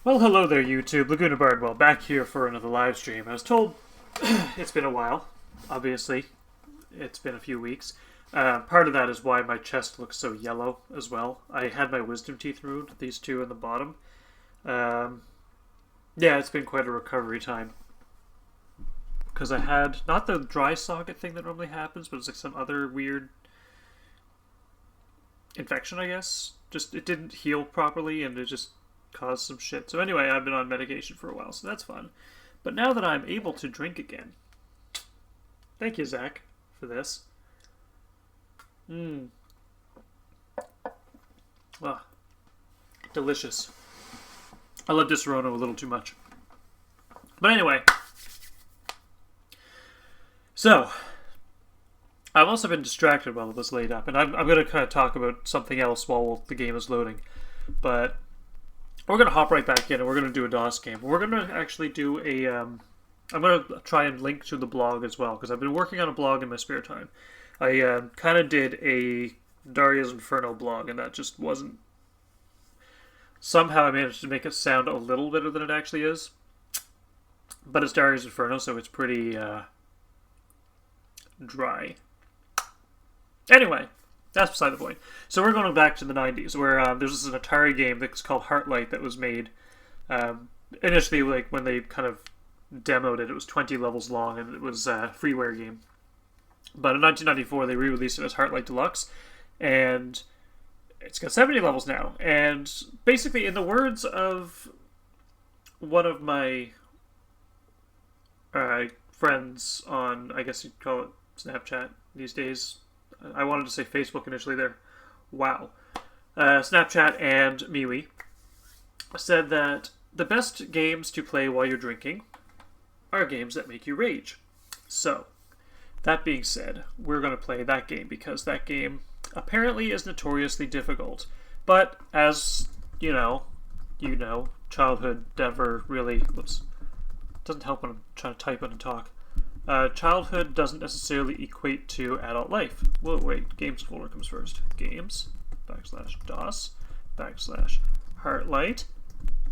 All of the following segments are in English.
Well, hello there, YouTube. Laguna Bardwell, back here for another live stream. I was told it's been a while, obviously. It's been a few weeks. Part of that is why my chest looks so yellow as well. I had my wisdom teeth removed, these two in the bottom. Yeah, it's been quite a recovery time. Because I had, not the dry socket thing that normally happens, but it's like some other weird infection, I guess. Just, it didn't heal properly, and it just caused some shit. So anyway, I've been on medication for a while, so that's fun. But now that I'm able to drink again, thank you, Zach, for this. Ah, delicious. I love Disaronno a little too much. But anyway, so I've also been distracted while it was laid up, and I'm going to kind of talk about something else while the game is loading. But we're going to hop right back in, and we're going to do a DOS game. We're going to actually do a... I'm going to try and link to the blog as well, because I've been working on a blog in my spare time. I kind of did a Daria's Inferno blog, and that just wasn't... Somehow I managed to make it sound a little better than it actually is. But it's Daria's Inferno, so it's pretty dry. Anyway, that's beside the point. So we're going back to the 90s, where there's this Atari game that's called Heartlight that was made. Initially, like when they kind of demoed it, it was 20 levels long, and it was a freeware game. But in 1994, they re-released it as Heartlight Deluxe, and it's got 70 levels now. And basically, in the words of one of my friends on, I guess you'd call it Snapchat these days. I wanted to say Facebook initially there. Wow. Snapchat and MeWe said that the best games to play while you're drinking are games that make you rage. So, that being said, we're going to play that game because that game apparently is notoriously difficult. But as you know, childhood never really... Whoops. Doesn't help when I'm trying to type it and talk. Childhood doesn't necessarily equate to adult life. Whoa, wait, games folder comes first. Games, /DOS, /Heartlight,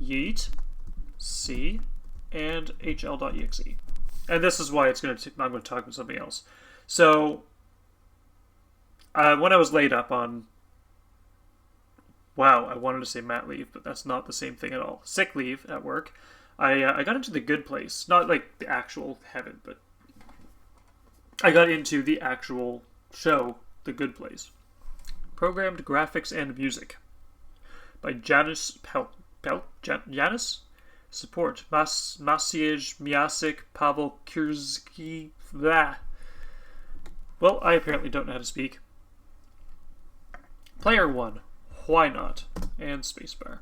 yeet, C, and hl.exe. And this is why I'm going to talk about something else. So, when I was laid up on, wow, I wanted to say mat leave, but that's not the same thing at all. Sick leave at work. I got into the good place. Not like the actual heaven, but I got into the actual show, The Good Place. Programmed Graphics and Music by Janis Janis? Support. Maciej Miasek, Pavel Kurzki. Blah. Well, I apparently don't know how to speak. Player 1. Why not? And spacebar.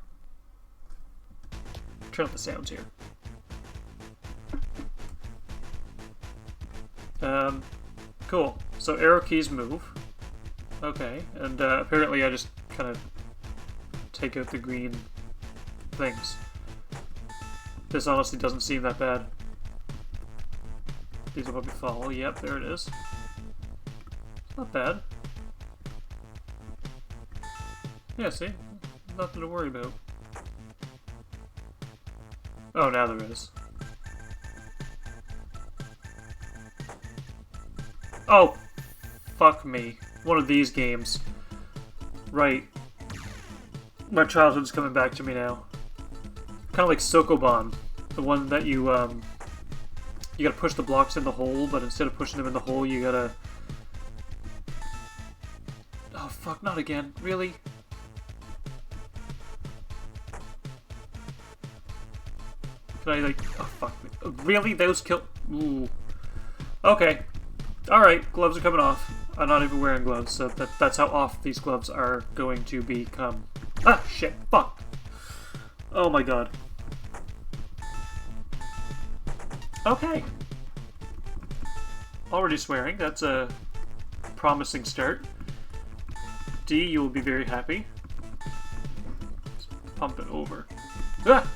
Turn up the sounds here. Cool. So arrow keys move. Okay, and apparently I just kind of take out the green things. This honestly doesn't seem that bad. These will probably follow. Yep, there it is. Not bad. Yeah, see? Nothing to worry about. Oh, now there is. Oh, fuck me. One of these games. Right. My childhood's coming back to me now. Kind of like Sokoban. The one that you gotta push the blocks in the hole, but instead of pushing them in the hole, you gotta... Oh, fuck, not again. Really? Can I, like... Oh, fuck. Really? Those kill... Ooh. Okay. Alright, gloves are coming off. I'm not even wearing gloves, so that's how off these gloves are going to become. Ah, shit. Fuck. Oh my god. Okay. Already swearing. That's a promising start. D, you will be very happy. Let's pump it over. Ah!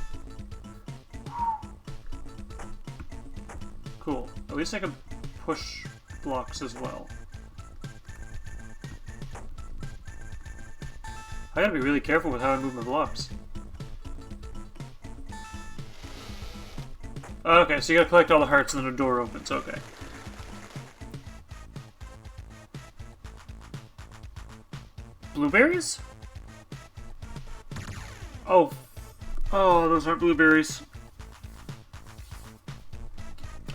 Cool. At least I can push blocks as well. I gotta be really careful with how I move my blocks. Okay, so you gotta collect all the hearts and then a door opens. Okay. Blueberries? Oh. Oh, those aren't blueberries.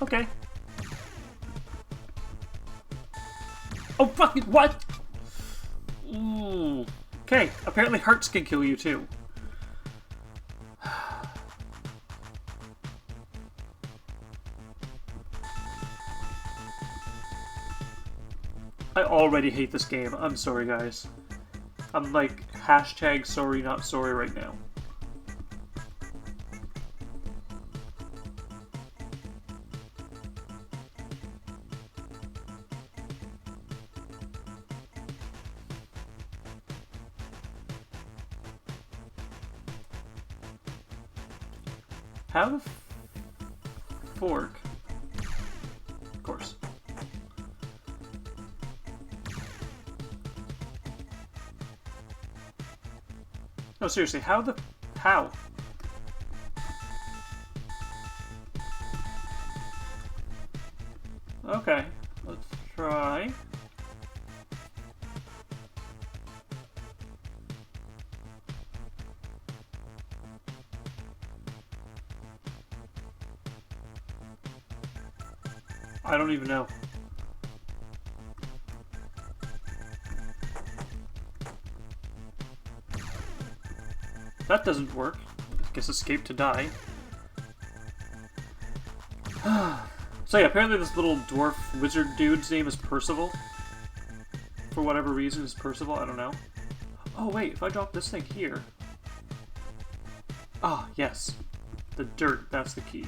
Okay. Oh, fucking what? Ooh. Okay, apparently hearts can kill you too. I already hate this game. I'm sorry, guys. I'm like, hashtag sorry not sorry right now. How the fork? Of course. No, seriously, how? Okay, let's try. I don't even know. That doesn't work. I guess escape to die. So yeah, apparently this little dwarf wizard dude's name is Percival. For whatever reason, is Percival, I don't know. Oh wait, if I drop this thing here... Ah, yes. The dirt, that's the key.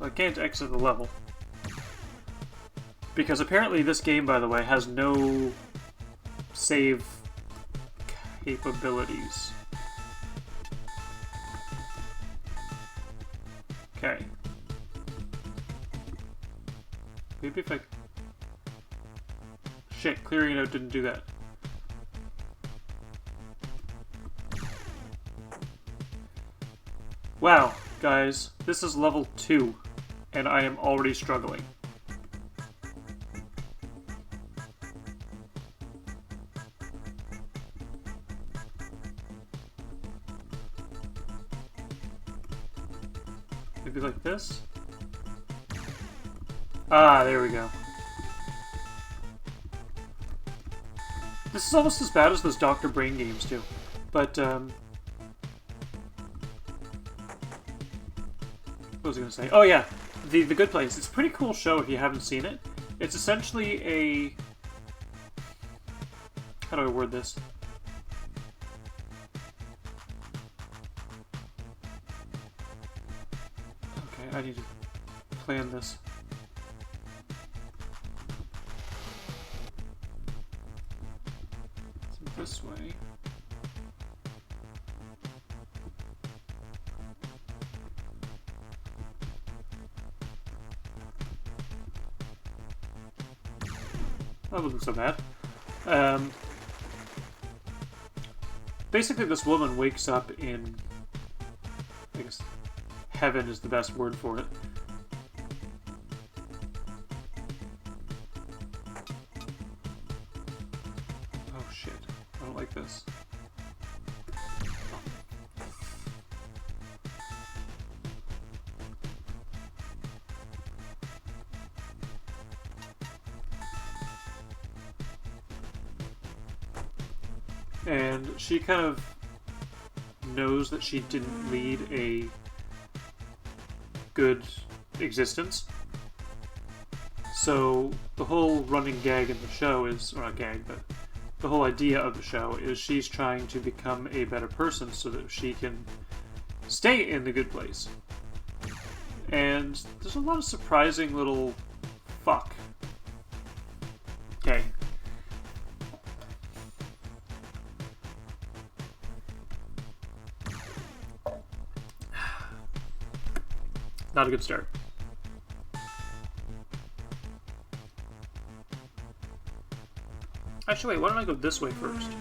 I can't exit the level. Because apparently this game, by the way, has no save capabilities. Okay. Maybe if I... Shit, clearing it out didn't do that. Wow, guys, this is level 2. And I am already struggling. Maybe like this? Ah, there we go. This is almost as bad as those Dr. Brain games, too. But, what was I gonna say? Oh, yeah. The Good Place. It's a pretty cool show if you haven't seen it. It's essentially a... How do I word this? Okay, I need to plan this. So this way... That wasn't so bad. Basically, this woman wakes up in... I guess heaven is the best word for it. Oh shit. I don't like this. And she kind of knows that she didn't lead a good existence. So the whole running gag in the show is, or not gag, but the whole idea of the show is she's trying to become a better person so that she can stay in the good place. And there's a lot of surprising little fuck. Okay. Not a good start. Actually, wait, why don't I go this way first?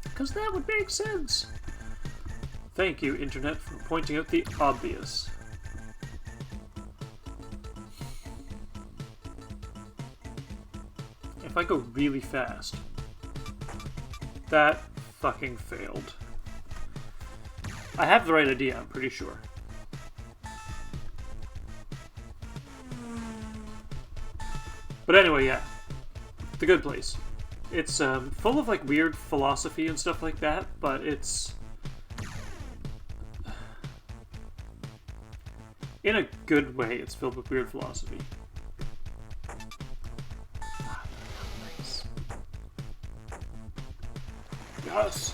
Because that would make sense. Thank you, Internet, for pointing out the obvious. If I go really fast... That fucking failed. I have the right idea, I'm pretty sure. But anyway, yeah. The Good Place. It's full of like weird philosophy and stuff like that, but it's... in a good way, it's filled with weird philosophy. Nice. Yes!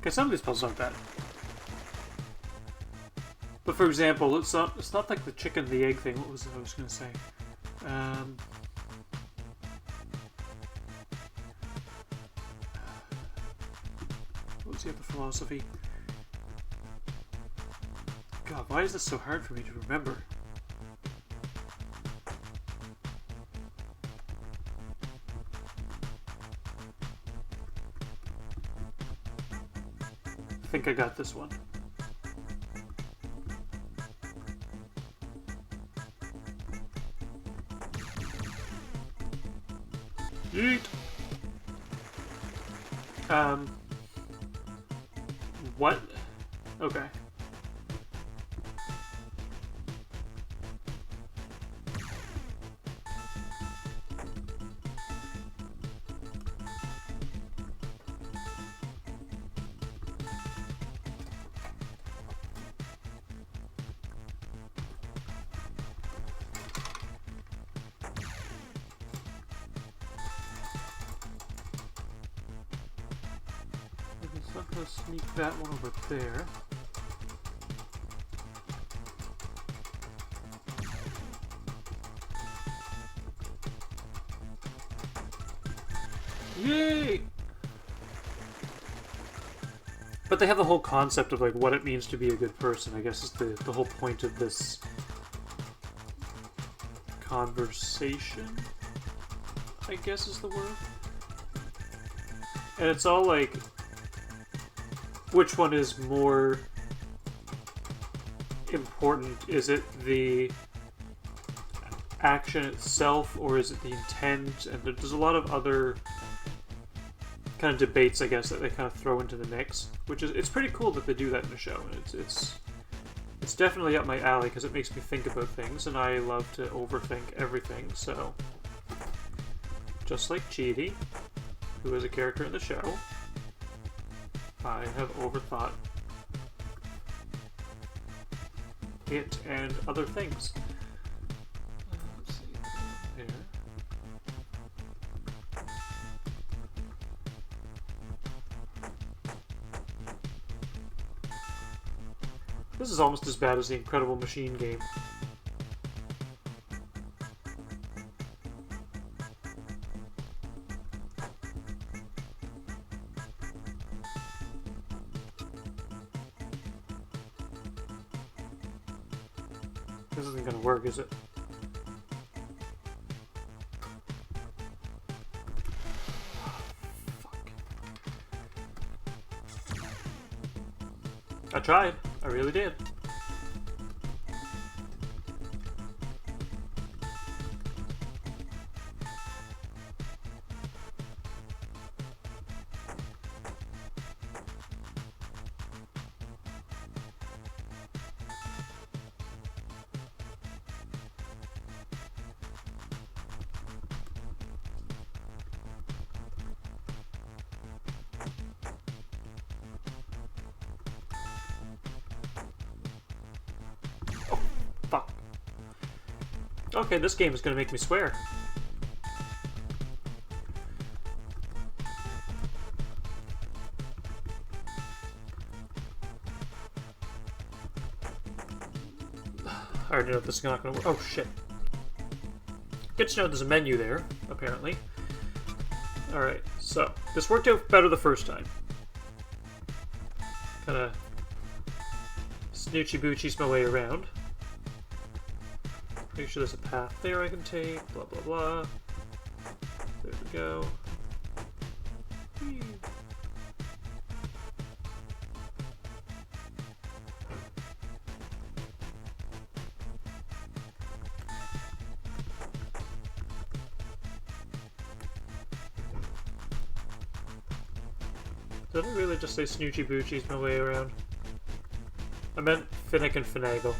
Okay, some of these puzzles aren't bad. But for example, it's not like the chicken the egg thing. What was it I was going to say? What was the other philosophy? God, why is this so hard for me to remember? I think I got this one. Yeet! What? Okay. So I'm gonna sneak that one over there. Yay! But they have the whole concept of like what it means to be a good person, I guess is the whole point of this conversation, I guess is the word. And it's all like, which one is more important? Is it the action itself, or is it the intent? And there's a lot of other kind of debates, I guess, that they kind of throw into the mix, which is, it's pretty cool that they do that in the show, and it's definitely up my alley because it makes me think about things, and I love to overthink everything. So just like Chidi, who is a character in the show, I have overthought it and other things. Let's see, there. This is almost as bad as the Incredible Machine game. This isn't gonna work, is it? Fuck. I tried. I really did. Okay, this game is gonna make me swear. I already know this is not gonna work. Oh shit. Good to know there's a menu there, apparently. Alright, so this worked out better the first time. Kinda snoochie boochies my way around. Make sure there's a path there I can take, blah blah blah. There we go. Whee. Did I really just say snoochie boochies my way around? I meant Finnick and Finagle.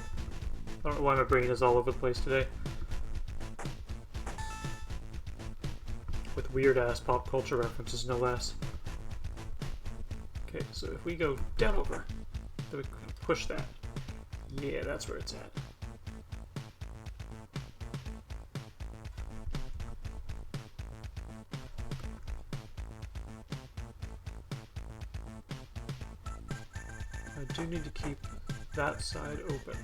I don't know why my brain is all over the place today. With weird-ass pop culture references, no less. Okay, so if we go down over, then we push that. Yeah, that's where it's at. I do need to keep that side open.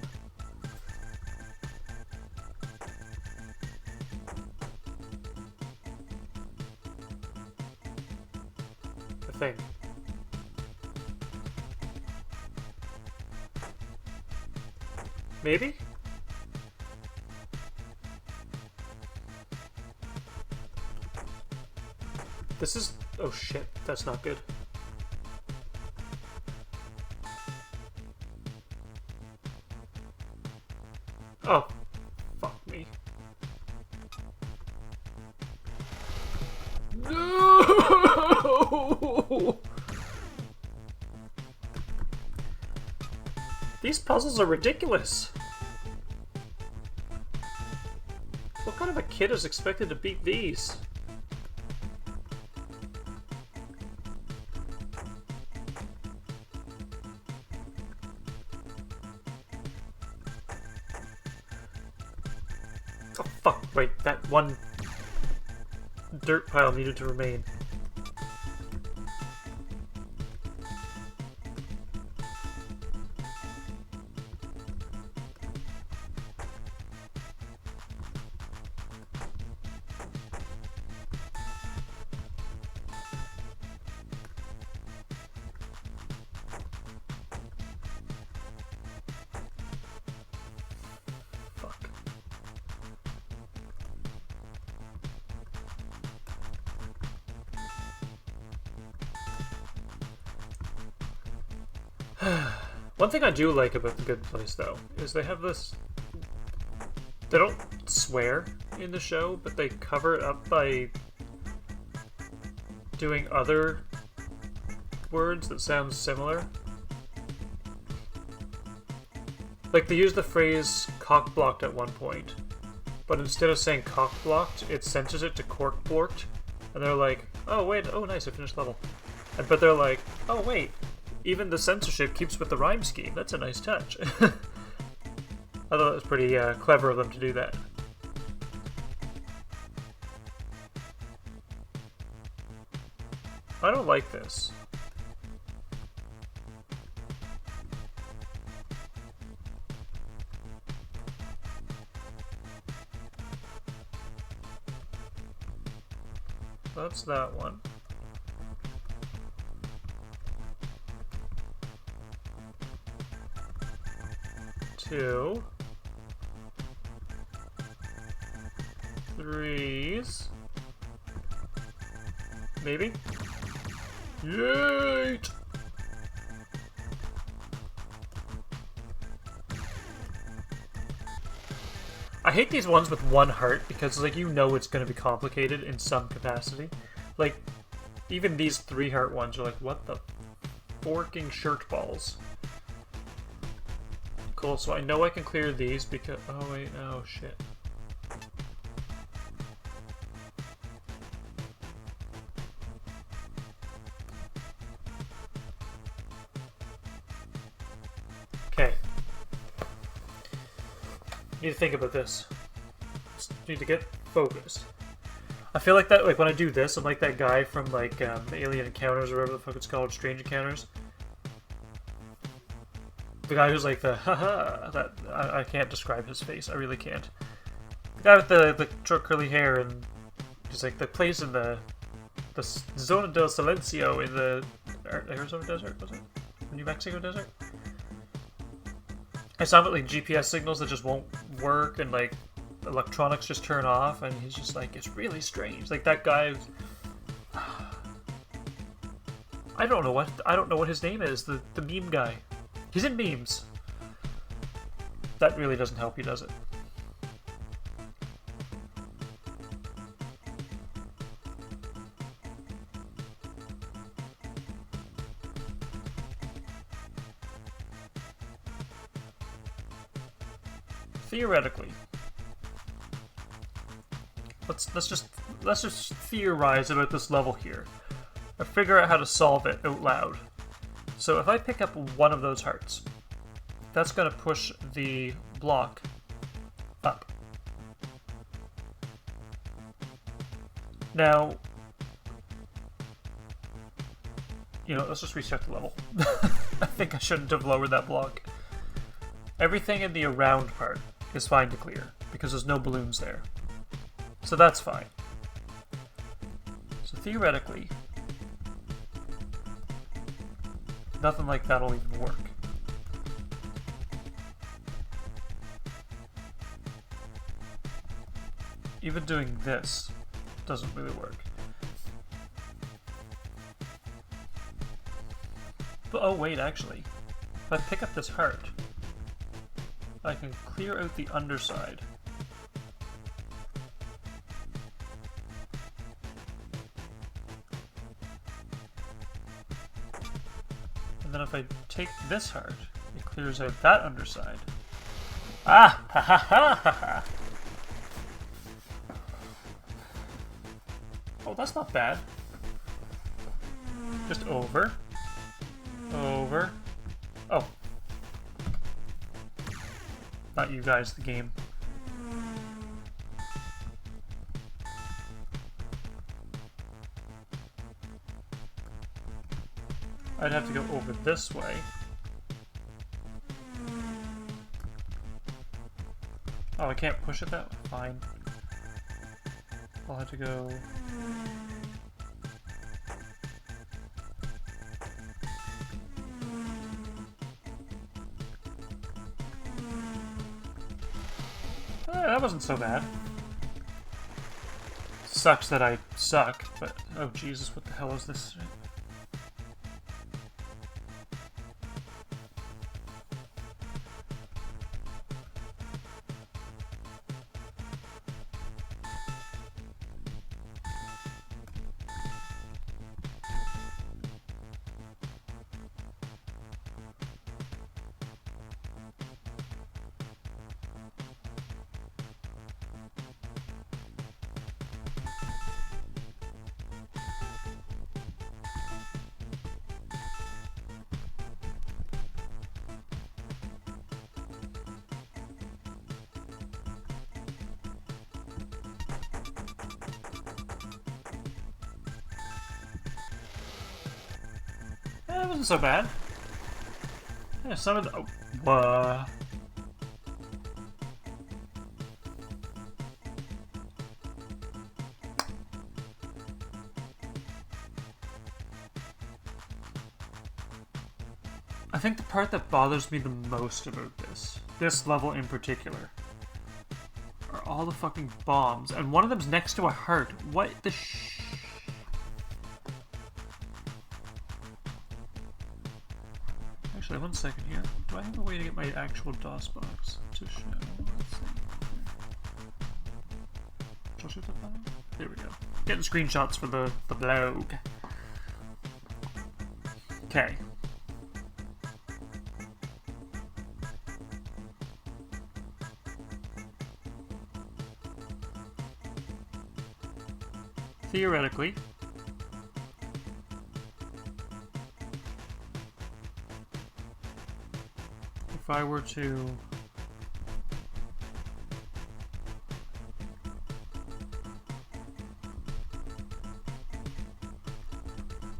I think. Maybe? This is... oh shit, that's not good. Oh, fuck me. No! These puzzles are ridiculous. What kind of a kid is expected to beat these? Oh fuck, wait, that one dirt pile needed to remain. One thing I do like about The Good Place, though, is they have this... They don't swear in the show, but they cover it up by doing other words that sound similar. Like, they use the phrase cock-blocked at one point, but instead of saying cock-blocked, it censors it to cork-blorked, and they're like, oh wait, oh nice, I finished level. But they're like, oh wait, even the censorship keeps with the rhyme scheme. That's a nice touch. I thought it was pretty clever of them to do that. I don't like this. That's that one. Two. Threes. Maybe? Yeet! I hate these ones with one heart because, like, you know it's going to be complicated in some capacity. Like, even these 3-heart ones are like, what the forking shirt balls? Cool, so I know I can clear these because... oh wait, oh shit. Okay. Need to think about this. just need to get focused. I feel like that, like when I do this, I'm like that guy from like Alien Encounters or whatever the fuck it's called, Strange Encounters. The guy who's like the haha. That I can't describe his face. I really can't. The guy with the short curly hair and he's like the place in the Zona del Silencio in the Arizona desert, was it? New Mexico desert? I sound like GPS signals that just won't work and like electronics just turn off, and he's just like, it's really strange. Like that guy. I don't know what his name is. The meme guy. He's in memes. That really doesn't help you, does it? Theoretically, let's just theorize about this level here. Or figure out how to solve it out loud. So if I pick up one of those hearts, that's going to push the block up. Now, you know, let's just restart the level. I think I shouldn't have lowered that block. Everything in the around part is fine to clear, because there's no balloons there. So that's fine. So theoretically, nothing like that'll even work. Even doing this doesn't really work. But oh wait, actually, if I pick up this heart, I can clear out the underside. And then if I take this heart, it clears out that underside. Ah! Ha ha ha ha ha! Oh, that's not bad. Just over. Over. Oh. Not you guys, the game. I'd have to go over this way. Oh, I can't push it that way? Fine. I'll have to go... that wasn't so bad. Sucks that I suck, but... Oh Jesus, what the hell is this? It wasn't so bad. Yeah, some of the... Oh, what? I think the part that bothers me the most about this level in particular, are all the fucking bombs. And one of them's next to a heart. What the Actually, one second here. Do I have a way to get my actual DOS box to show? Let's see. Should I shoot the file? There we go. Getting screenshots for the blog. Okay. Theoretically, if I were to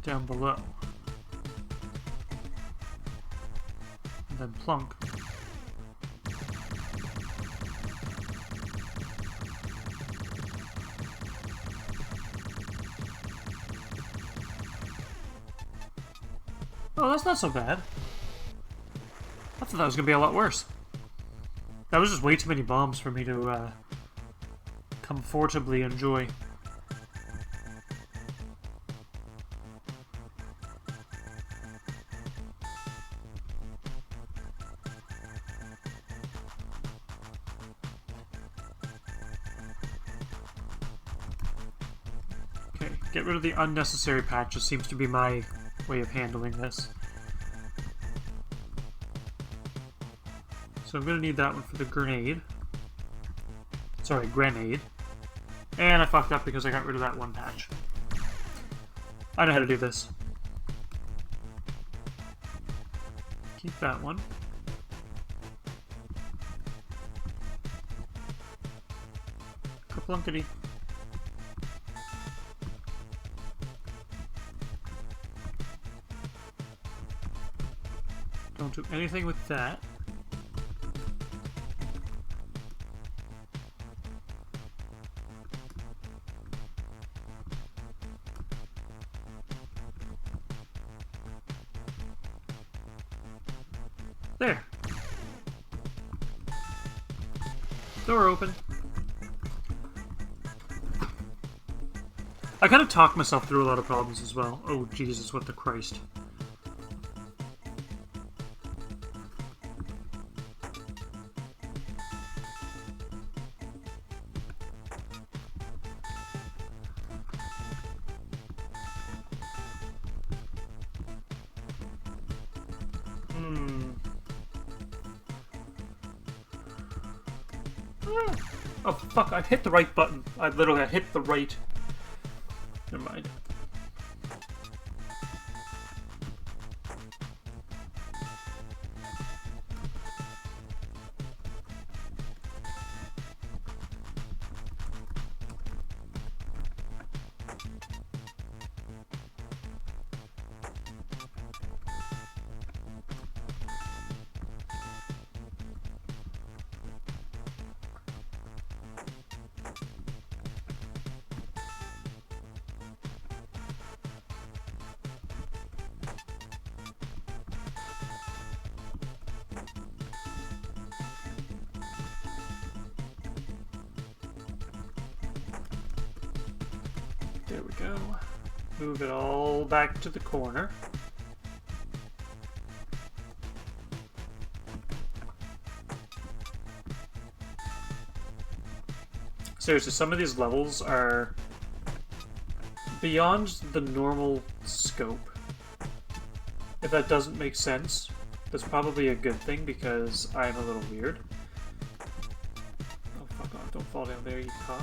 down below. And then plunk. Oh, that's not so bad. I thought that was going to be a lot worse. That was just way too many bombs for me to comfortably enjoy. Okay, get rid of the unnecessary patches seems to be my way of handling this. So I'm going to need that one for the grenade. Sorry, grenade. And I fucked up because I got rid of that one patch. I know how to do this. Keep that one. Kaplunkety. Don't do anything with that. There. Door open. I kind of talked myself through a lot of problems as well. Oh, Jesus, what the Christ. Oh, fuck, I hit the right button. I literally hit the right... Never mind. There we go. Move it all back to the corner. Seriously, some of these levels are beyond the normal scope. If that doesn't make sense, that's probably a good thing because I'm a little weird. Oh, fuck off. Don't fall down there, you cock.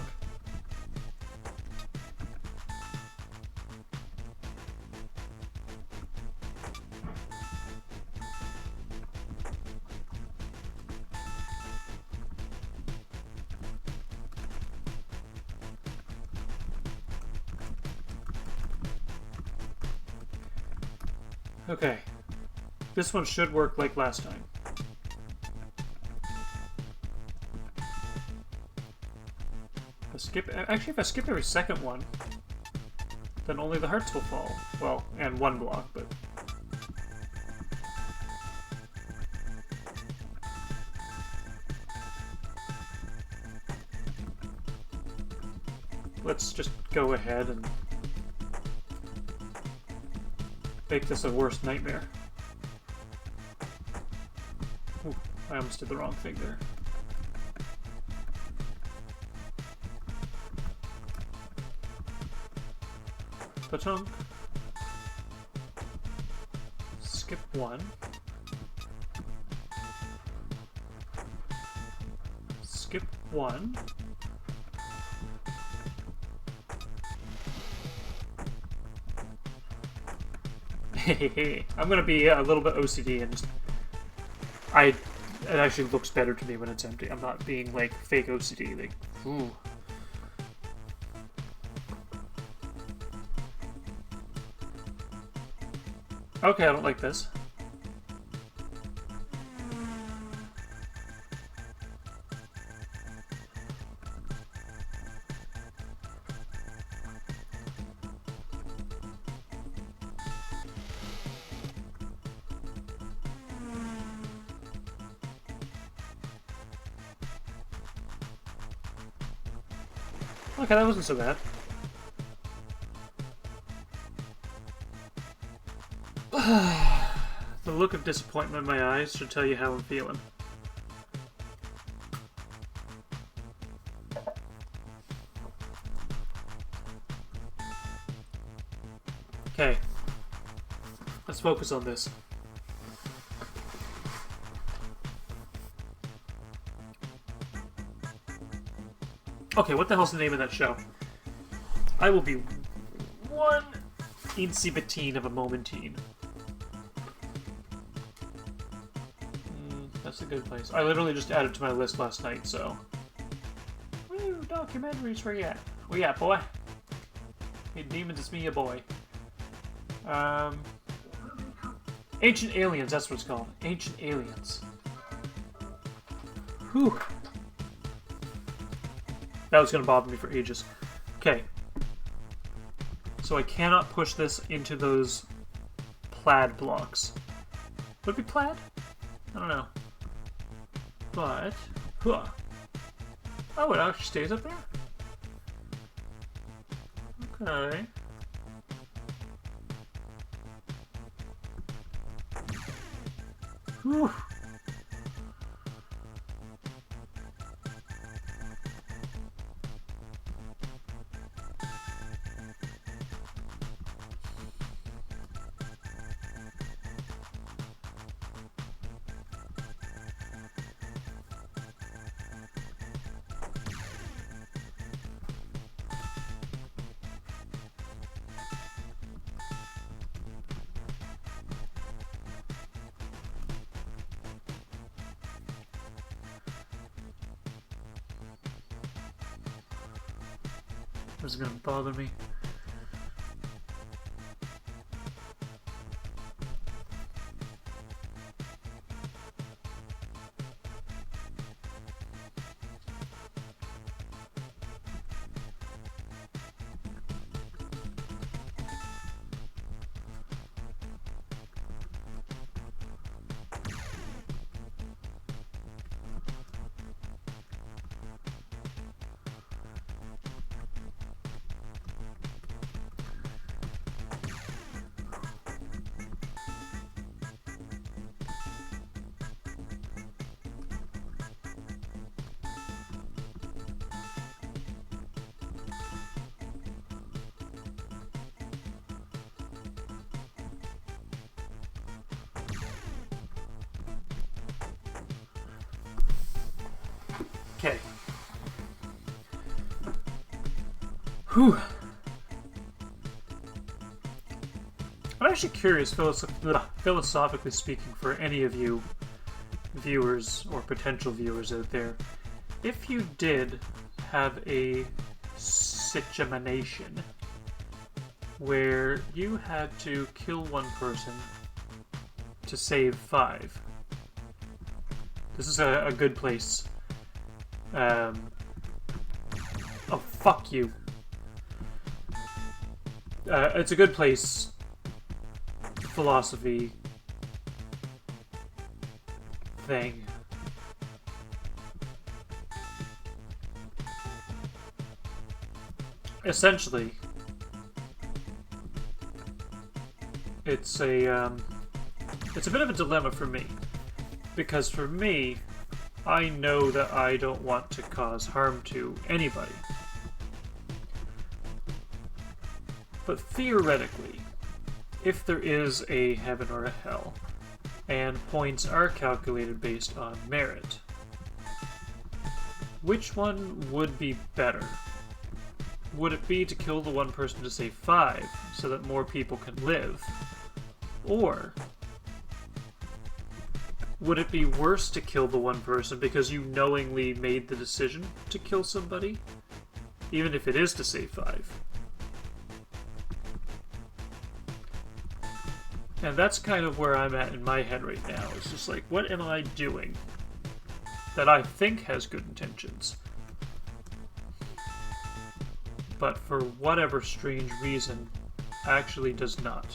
Okay, this one should work like last time. Actually, if I skip every second one, then only the hearts will fall. Well, and one block, but... Let's just go ahead and make this a worse nightmare. Ooh, I almost did the wrong thing there. Patunk. Skip one. Skip one. I'm gonna be a little bit OCD and just... it actually looks better to me when it's empty. I'm not being like fake OCD, like, ooh. Okay, I don't like this. Okay, that wasn't so bad. The look of disappointment in my eyes should tell you how I'm feeling. Okay. Let's focus on this. Okay, what the hell's the name of that show? I will be one teensy bitteen of a momentine. That's a good place. I literally just added to my list last night, so... Woo, documentaries, where you at? Where you at, boy? Hey, demons, it's me, your boy. Ancient Aliens, that's what it's called. Ancient Aliens. Whew. That was going to bother me for ages. Okay. So I cannot push this into those plaid blocks. Would it be plaid? I don't know. But... Huh. Oh, it actually stays up there? Okay. Whew. This is gonna bother me. Okay. Whew. I'm actually curious, philosophically speaking, for any of you viewers or potential viewers out there, if you did have a situation where you had to kill one person to save 5. This is a good place. Oh, fuck you. It's a good place. Philosophy thing. Essentially, it's a bit of a dilemma for me, because for me, I know that I don't want to cause harm to anybody. But theoretically, if there is a heaven or a hell, and points are calculated based on merit, which one would be better? Would it be to kill the one person to save 5, so that more people can live? Or would it be worse to kill the one person because you knowingly made the decision to kill somebody, even if it is to save 5? And that's kind of where I'm at in my head right now. It's just like, what am I doing that I think has good intentions, but for whatever strange reason actually does not?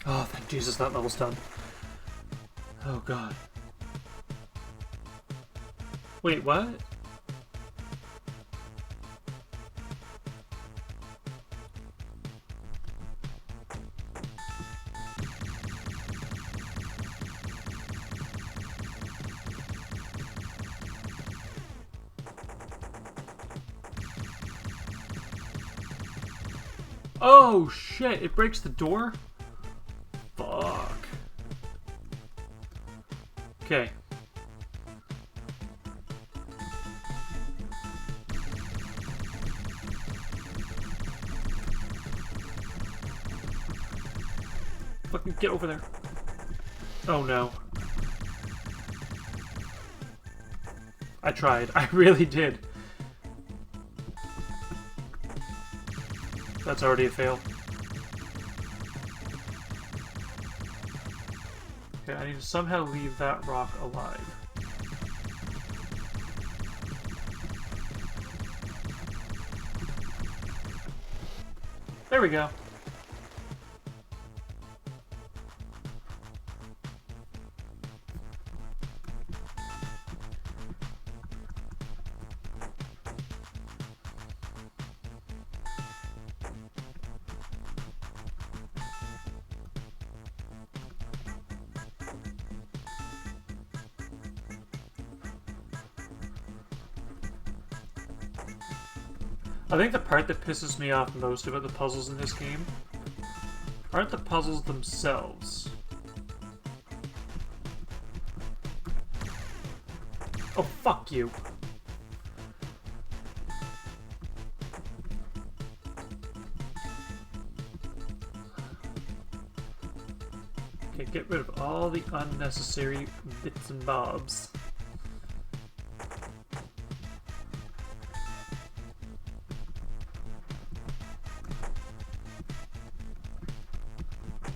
Oh, thank Jesus, that level's done. Oh, God. Wait, what? Oh, shit, it breaks the door? Fuck. Okay. Fucking get over there. Oh no. I tried. I really did. That's already a fail. Okay, I need to somehow leave that rock alive. There we go. I think the part that pisses me off most about the puzzles in this game aren't the puzzles themselves. Oh, fuck you. Okay, get rid of all the unnecessary bits and bobs.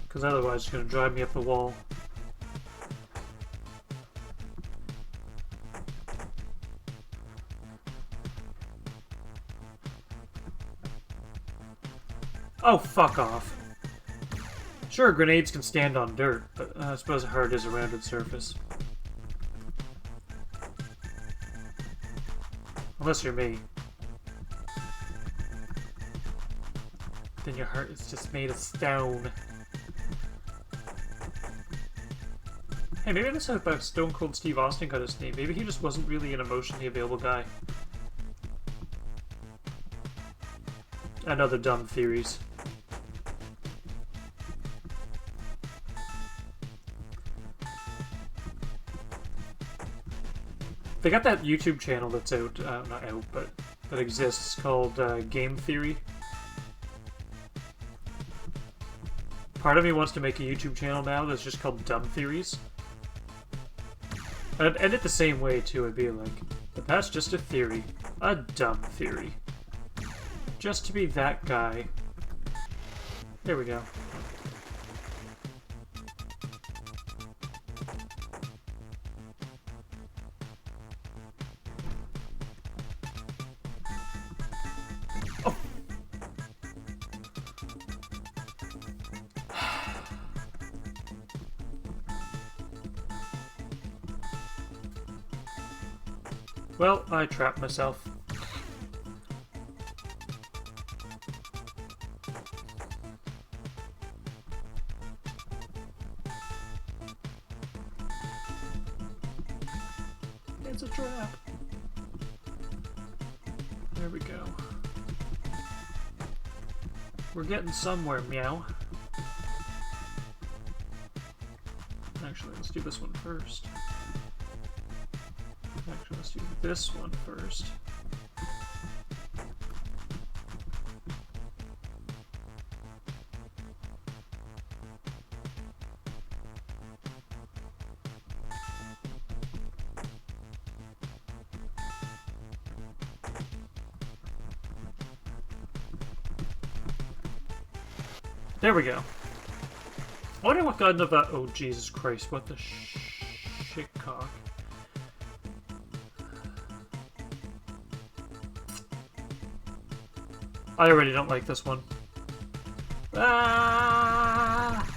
Because otherwise it's going to drive me up the wall. Oh, fuck off. Sure, grenades can stand on dirt, but I suppose hard is a rounded surface. Unless you're me. Then your heart is just made of stone. Hey, maybe that's how Stone Cold Steve Austin got his name. Maybe he just wasn't really an emotionally available guy. And other dumb theories. They got that YouTube channel that's out, not out, but that exists called Game Theory. Part of me wants to make a YouTube channel now that's just called Dumb Theories. And I'd end it the same way too. It'd be like, but that's just a theory. A dumb theory. Just to be that guy. There we go. Oh. Well, I trapped myself. It's a trap. There we go. We're getting somewhere, meow. Actually, Actually, let's do this one first. Actually, let's do this one first. There we go. I wonder what kind of oh, Jesus Christ, what the shitcock. I already don't like this one. Ah!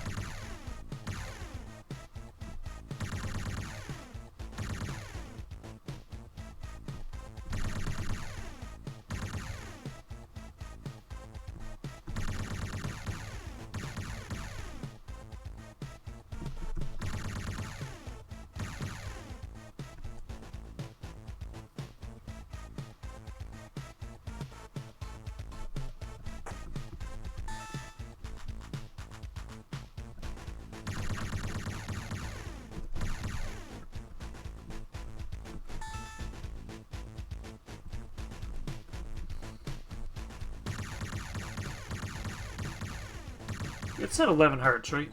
It said 11 hearts, right?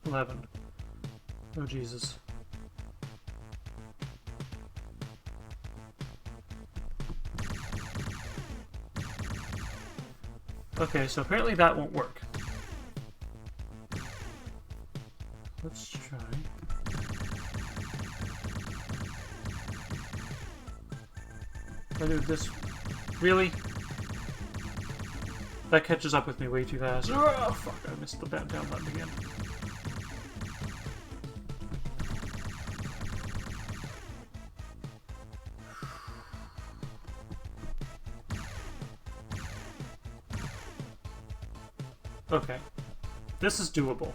11. Oh, Jesus. Okay, so apparently that won't work. Let's try. I do this. Really? That catches up with me way too fast. Oh, fuck, I missed the down button again. Okay. This is doable.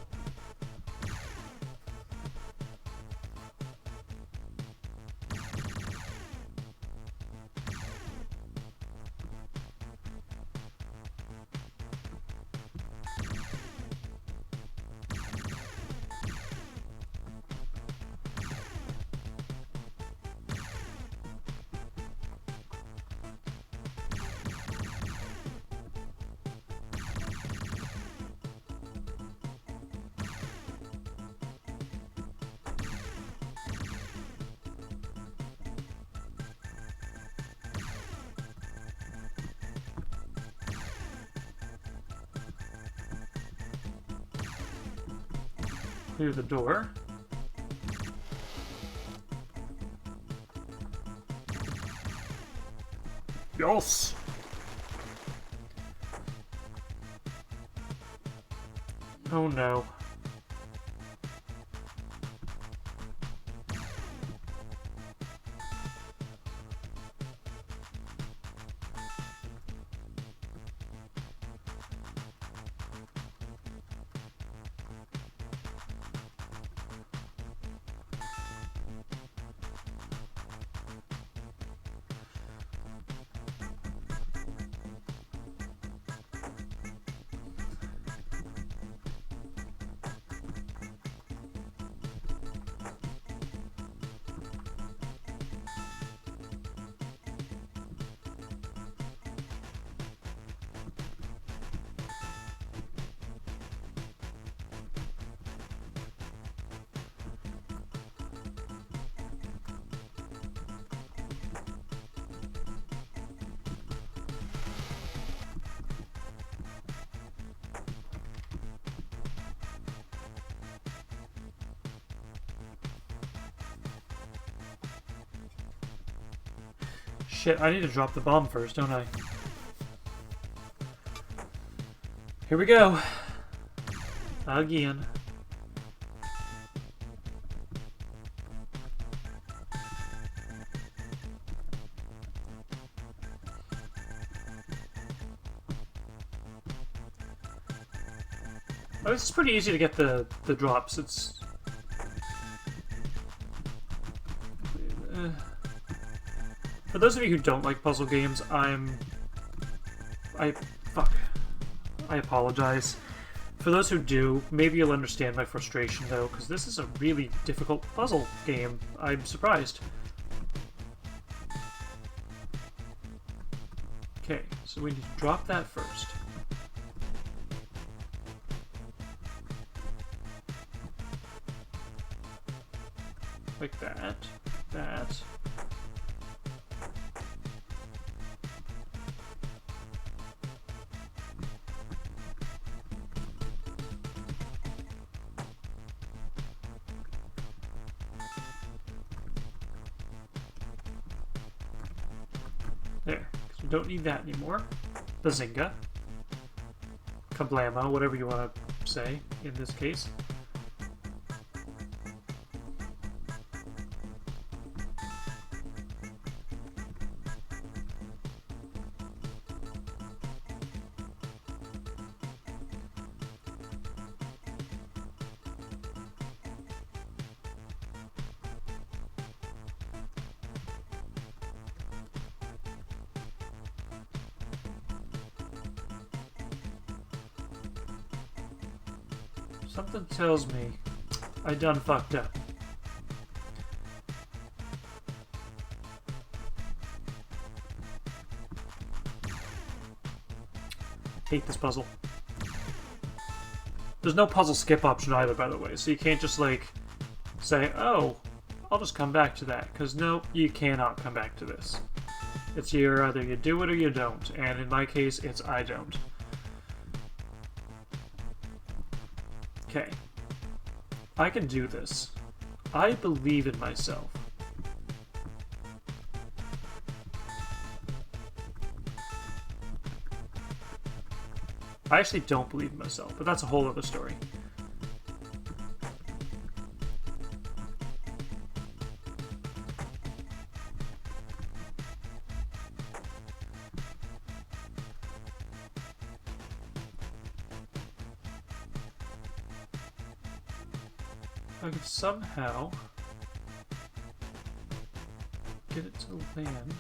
Clear the door. Yes! Oh no. Shit, I need to drop the bomb first, don't I? Here we go. Again. Oh, it's pretty easy to get the drops. It's... For those of you who don't like puzzle games, I apologize. For those who do, maybe you'll understand my frustration, though, because this is a really difficult puzzle game. I'm surprised. Okay, so we need to drop that first. Like that. That. There, because we don't need that anymore. Bazinga. Kablama, whatever you want to say in this case. Something tells me I done fucked up. Hate this puzzle. There's no puzzle skip option either, by the way, so you can't just, like, say, oh, I'll just come back to that, because no, you cannot come back to this. It's either you do it or you don't, and in my case, it's I don't. Okay. I can do this. I believe in myself. I actually don't believe in myself, but that's a whole other story. I could somehow get it to land.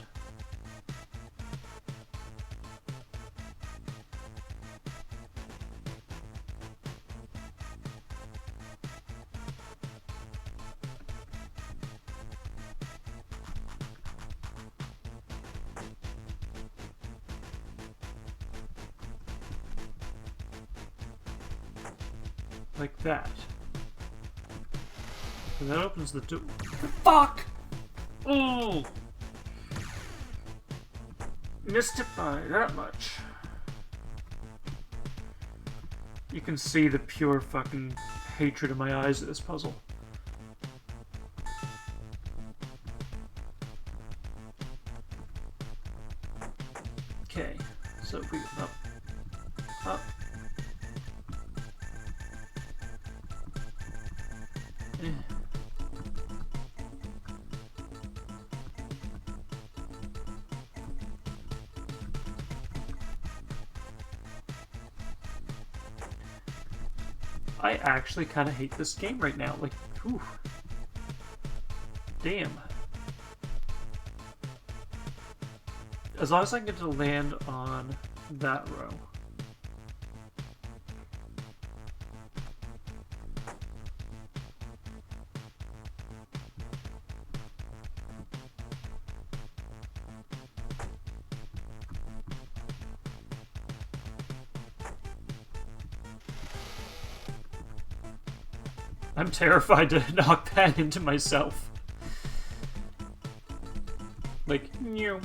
Like that. And that opens the door. Fuck! Oh! Missed it by that much. You can see the pure fucking hatred in my eyes at this puzzle. Okay, so if we up, up. I actually kind of hate this game right now. Like, whew. Damn. As long as I can get to land on that row. I'm terrified to knock that into myself. Like, new.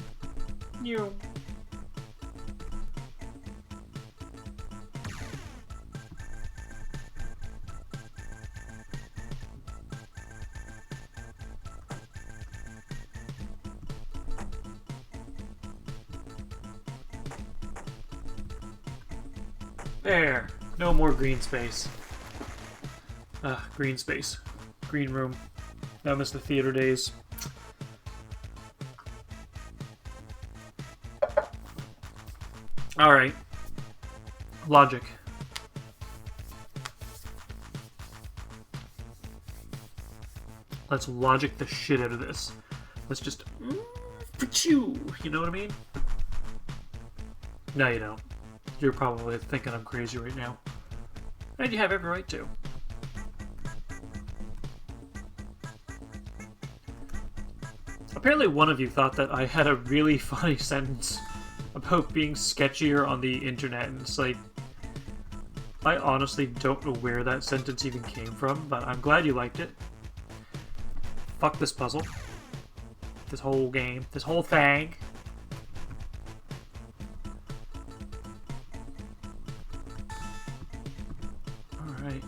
There. No more green space. Green space. Green room. I miss the theater days. Alright. Logic. Let's logic the shit out of this. Let's just... you know what I mean? No, you don't. You're probably thinking I'm crazy right now. And you have every right to. Apparently one of you thought that I had a really funny sentence about being sketchier on the internet, and it's like, I honestly don't know where that sentence even came from, but I'm glad you liked it. Fuck this puzzle. This whole game. This whole thing. Alright.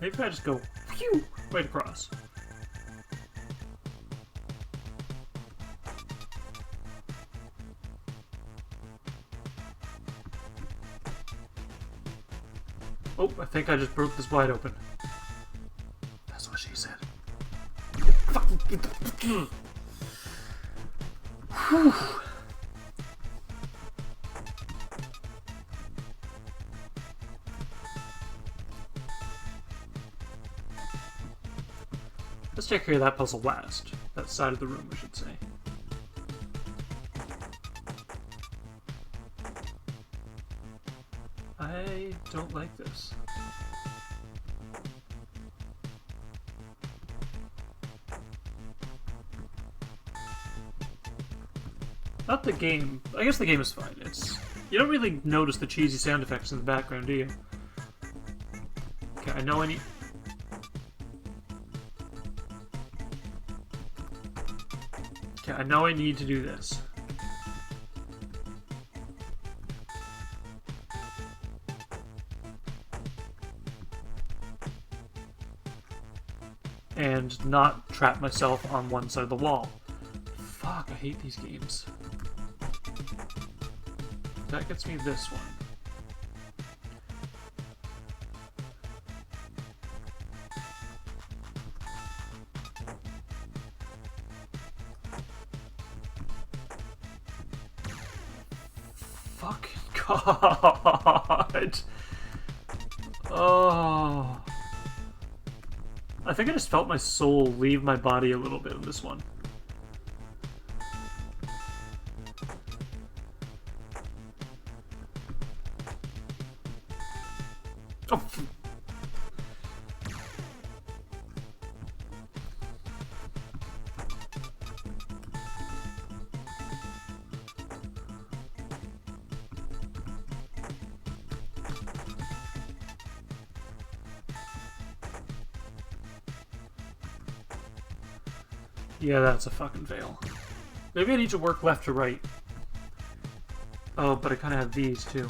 Maybe if I just go phew right across. Oh, I think I just broke this wide open. That's what she said. Whew. Let's take care of that puzzle last. That side of the room, I should say. I don't like this. Not the game. I guess the game is fine. You don't really notice the cheesy sound effects in the background, do you? Okay, I know I need... Okay, I know I need to do this. And not trap myself on one side of the wall. Fuck, I hate these games. That gets me this one. Fucking God. Oh. I think I just felt my soul leave my body a little bit in this one. Oh. Yeah, that's a fucking fail. Maybe I need to work left to right. Oh, but I kind of have these too.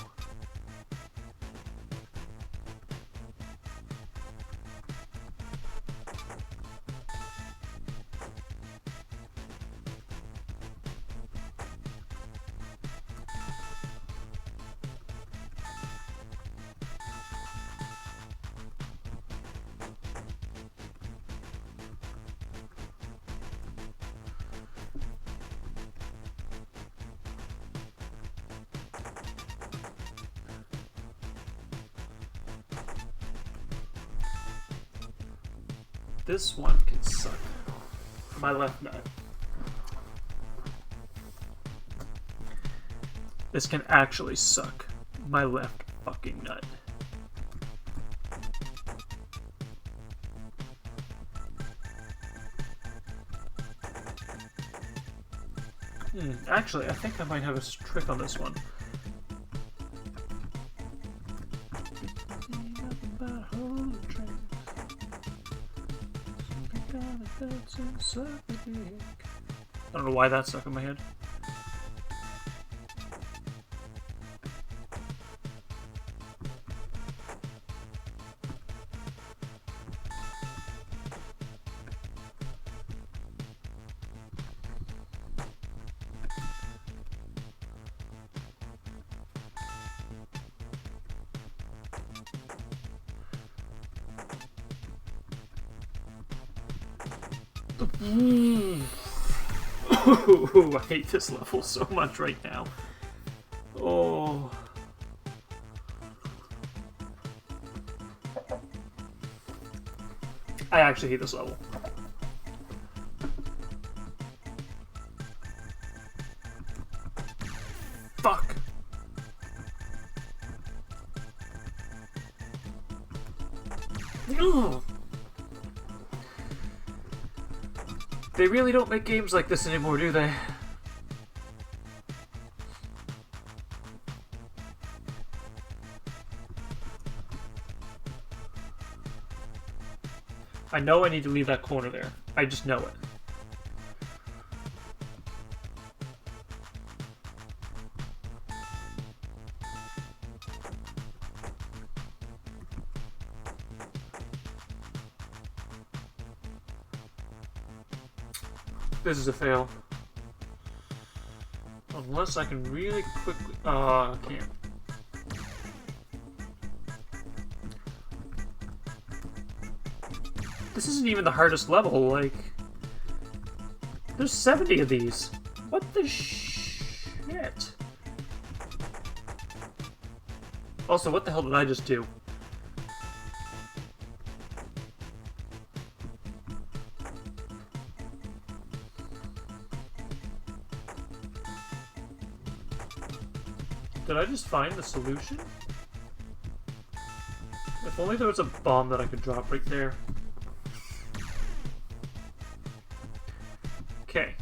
This one can suck. My left nut. This can actually suck. My left fucking nut. Actually, I think I might have a trick on this one. I don't know why that stuck in my head. Ooh, I hate this level so much right now. Oh. I actually hate this level. Fuck. Ugh. They really don't make games like this anymore, do they? I know I need to leave that corner there. I just know it. This is a fail. Unless I can really quickly... I can't. This isn't even the hardest level, like... There's 70 of these. What the shit? Also, what the hell did I just do? Did I just find the solution? If only there was a bomb that I could drop right there. Okay.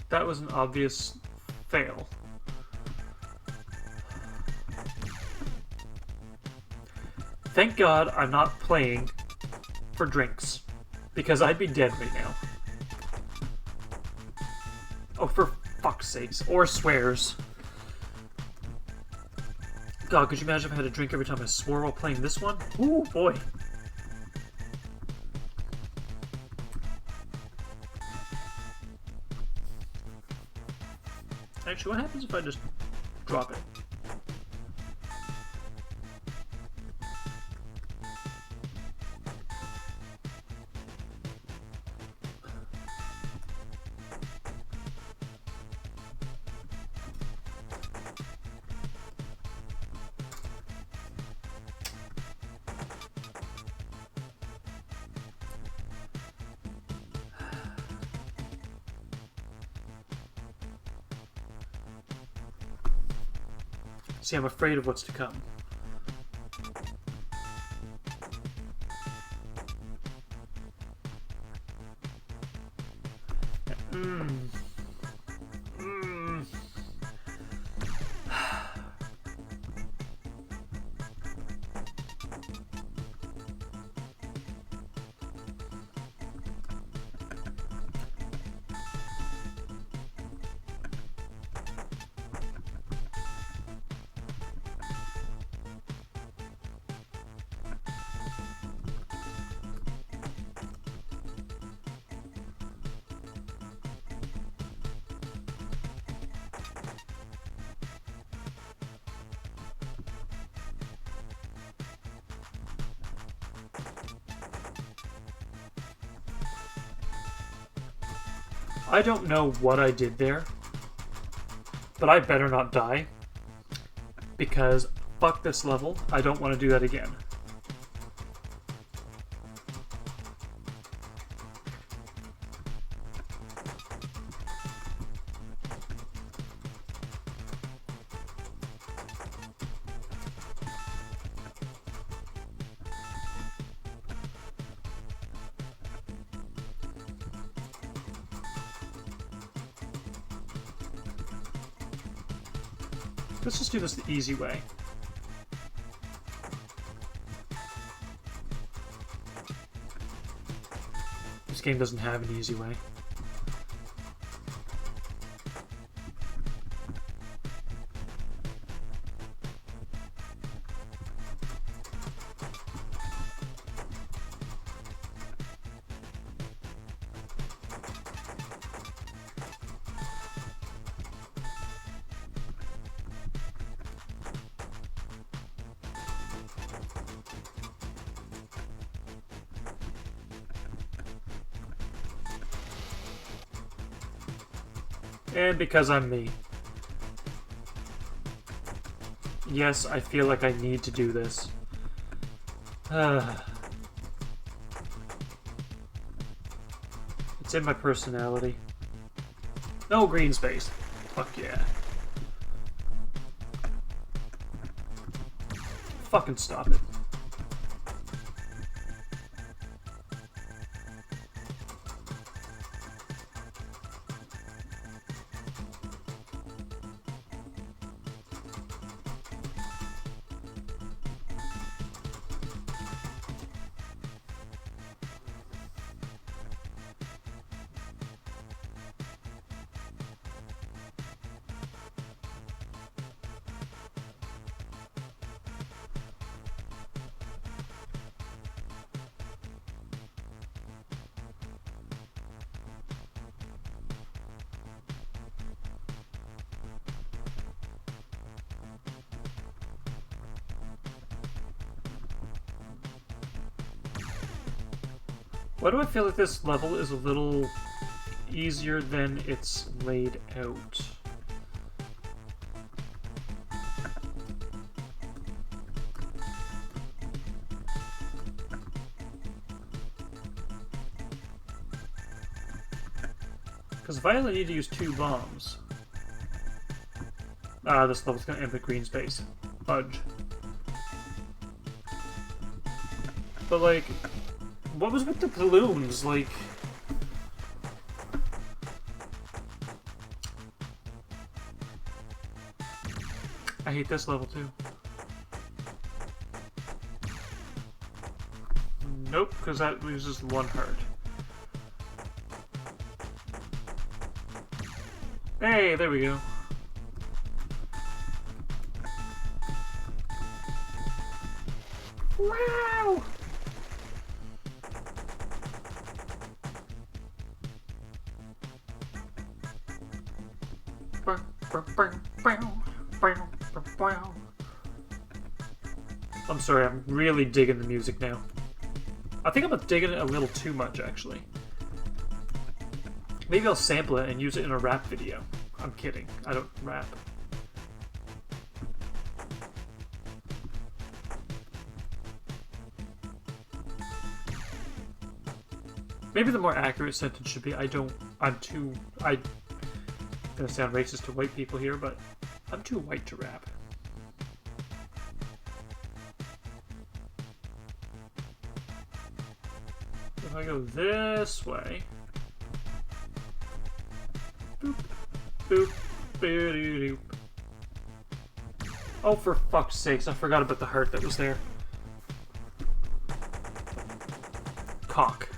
That was an obvious fail. Thank God I'm not playing for drinks, because I'd be dead right now. Oh, for fuck's sakes. Or swears. God, could you imagine if I had to drink every time I swore while playing this one? Ooh, boy. Actually, what happens if I just drop it? See, I'm afraid of what's to come. I don't know what I did there, but I better not die, because fuck this level, I don't want to do that again. Let's just do this the easy way. This game doesn't have an easy way. And because I'm me. Yes, I feel like I need to do this. It's in my personality. No green space. Fuck yeah. Fucking stop it. Why do I feel like this level is a little easier than it's laid out? Because if I only need to use 2 bombs... Ah, this level's gonna end with green space. Fudge. But like... What was with the balloons? Like... I hate this level too. Nope, because that loses 1 heart. Hey, there we go. Wow! I'm sorry, I'm really digging the music now. I think I'm digging it a little too much, actually. Maybe I'll sample it and use it in a rap video. I'm kidding. I don't rap. Maybe the more accurate sentence should be, I'm gonna sound racist to white people here, but I'm too white to rap. If I go this way... Boop, boop, boop. Oh, for fuck's sakes, I forgot about the heart that was there. Cock.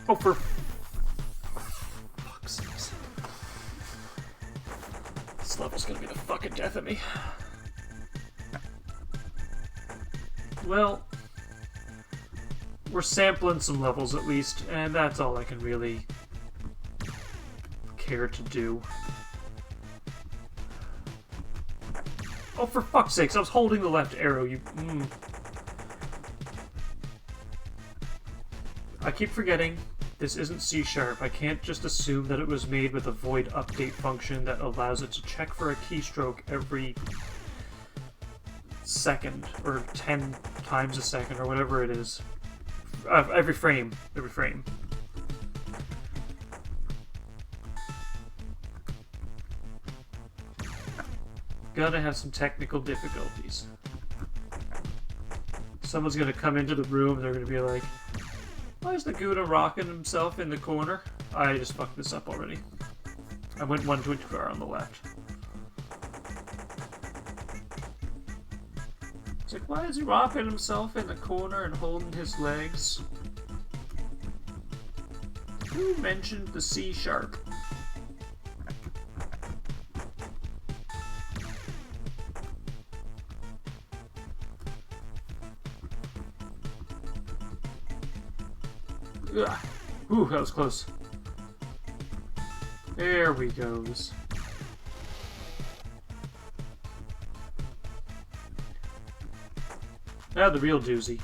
Oh, for fuck's sakes. This level's gonna be the fucking death of me. Well, we're sampling some levels at least, and that's all I can really care to do. Oh, for fuck's sakes, I was holding the left arrow, you... I keep forgetting, this isn't C#. I can't just assume that it was made with a void update function that allows it to check for a keystroke every second, or 10 times a second, or whatever it is. Every frame. Gonna have some technical difficulties. Someone's gonna come into the room, they're gonna be like, why is Laguna rocking himself in the corner? I just fucked this up already. I went 1 to car on the left. It's like, why is he rocking himself in the corner and holding his legs? Who mentioned the C#? Ugh. Ooh, that was close. There we goes. Now the real doozy.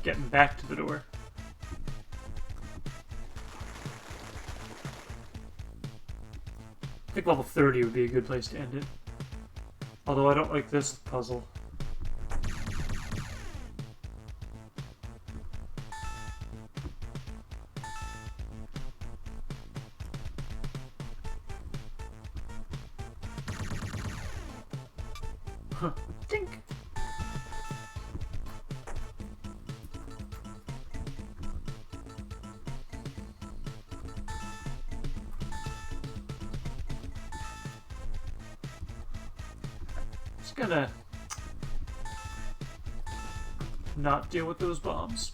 getting back to the door. I think level 30 would be a good place to end it. Although I don't like this puzzle. Huh. Dink! Just gonna not deal with those bombs.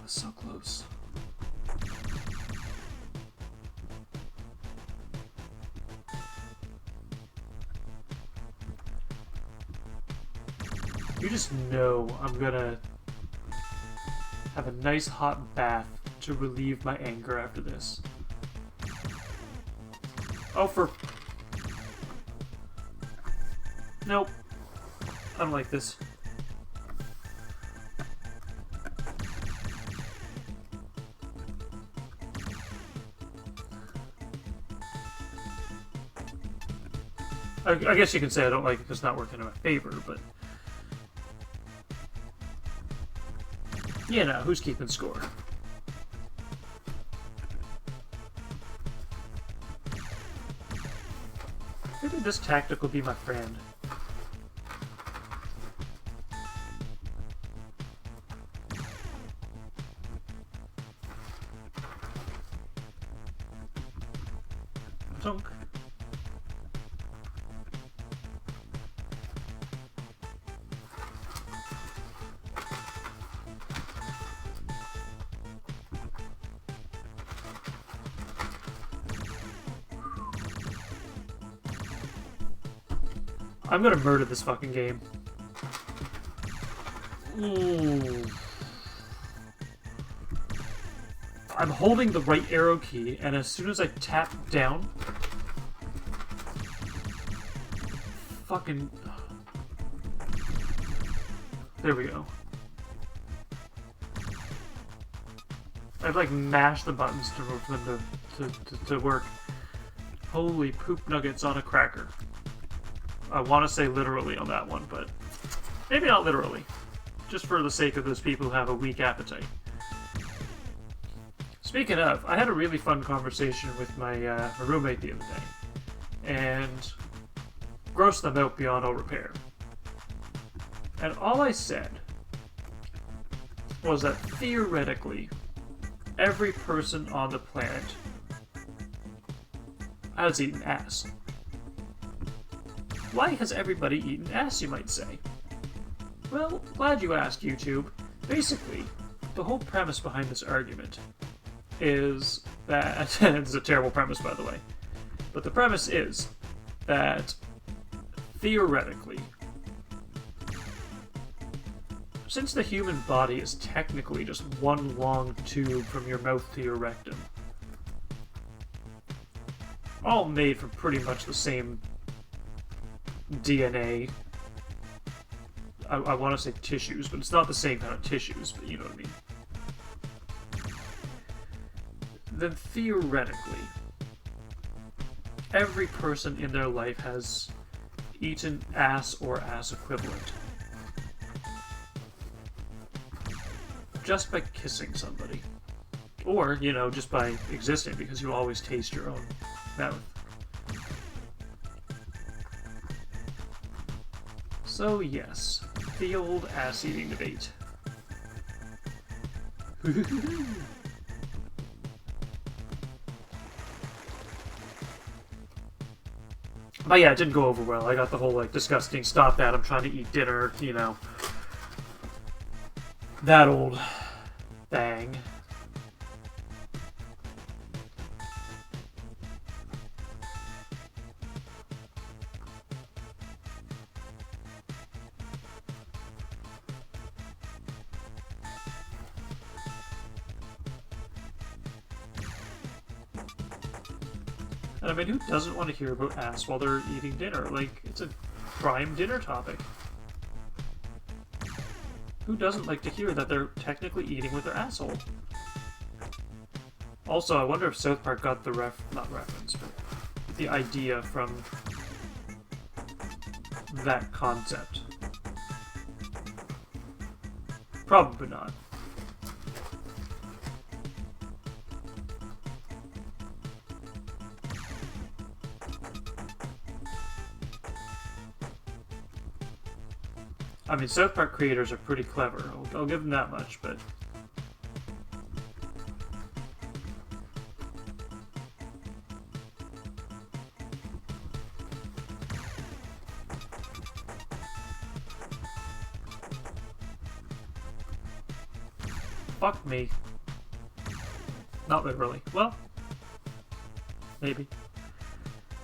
So close. You just know I'm gonna have a nice hot bath to relieve my anger after this. Oh, for... Nope. I don't like this. I guess you can say I don't like it because it's not working in my favor, but... You know, who's keeping score? Maybe this tactic will be my friend. Dunk. I'm gonna murder this fucking game. Ooh. I'm holding the right arrow key, and as soon as I tap down... Fucking... There we go. I've like mashed the buttons for them to work. Holy poop nuggets on a cracker. I want to say literally on that one, but maybe not literally. Just for the sake of those people who have a weak appetite. Speaking of, I had a really fun conversation with my roommate the other day. And grossed them out beyond all repair. And all I said was that theoretically, every person on the planet has eaten ass. Why has everybody eaten ass, you might say? Well, glad you asked, YouTube. Basically, the whole premise behind this argument is that... and it's a terrible premise, by the way. But the premise is that, theoretically, since the human body is technically just one long tube from your mouth to your rectum, all made from pretty much the same DNA. I want to say tissues, but it's not the same kind of tissues, but you know what I mean. Then theoretically, every person in their life has eaten ass or ass equivalent. Just by kissing somebody. Or, you know, just by existing, because you always taste your own mouth. So yes, the old ass-eating debate. But yeah, it didn't go over well. I got the whole, like, disgusting, stop that, I'm trying to eat dinner, you know. That old bang. And I mean, who doesn't want to hear about ass while they're eating dinner? Like, it's a prime dinner topic. Who doesn't like to hear that they're technically eating with their asshole? Also, I wonder if South Park got the not reference, but the idea from that concept. Probably not. I mean, South Park creators are pretty clever. I'll give them that much, but... Fuck me. Not literally. Well, maybe.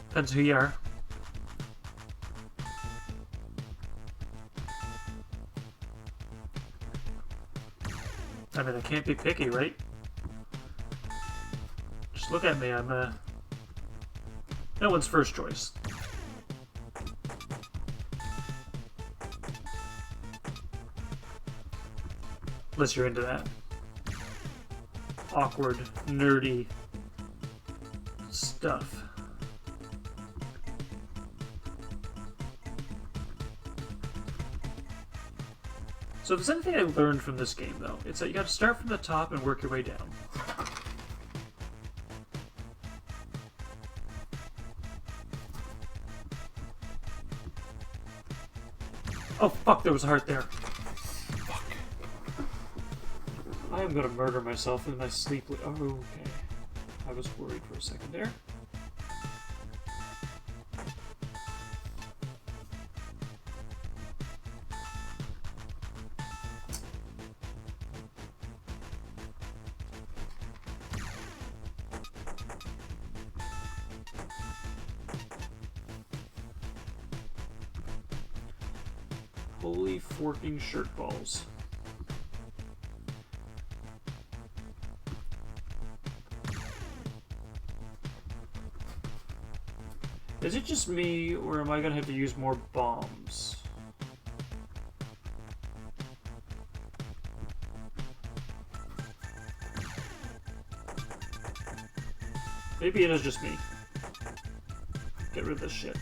Depends who you are. I mean, I can't be picky, right? Just look at me, I'm no one's first choice. Unless you're into that. Awkward, nerdy stuff. So if there's anything I learned from this game, though, it's that you gotta start from the top and work your way down. Oh fuck, there was a heart there. Fuck. I am gonna murder myself in my sleep. Oh, okay. I was worried for a second there. Holy forking shirt balls. Is it just me, or am I gonna have to use more bombs? Maybe it is just me. Get rid of this shit.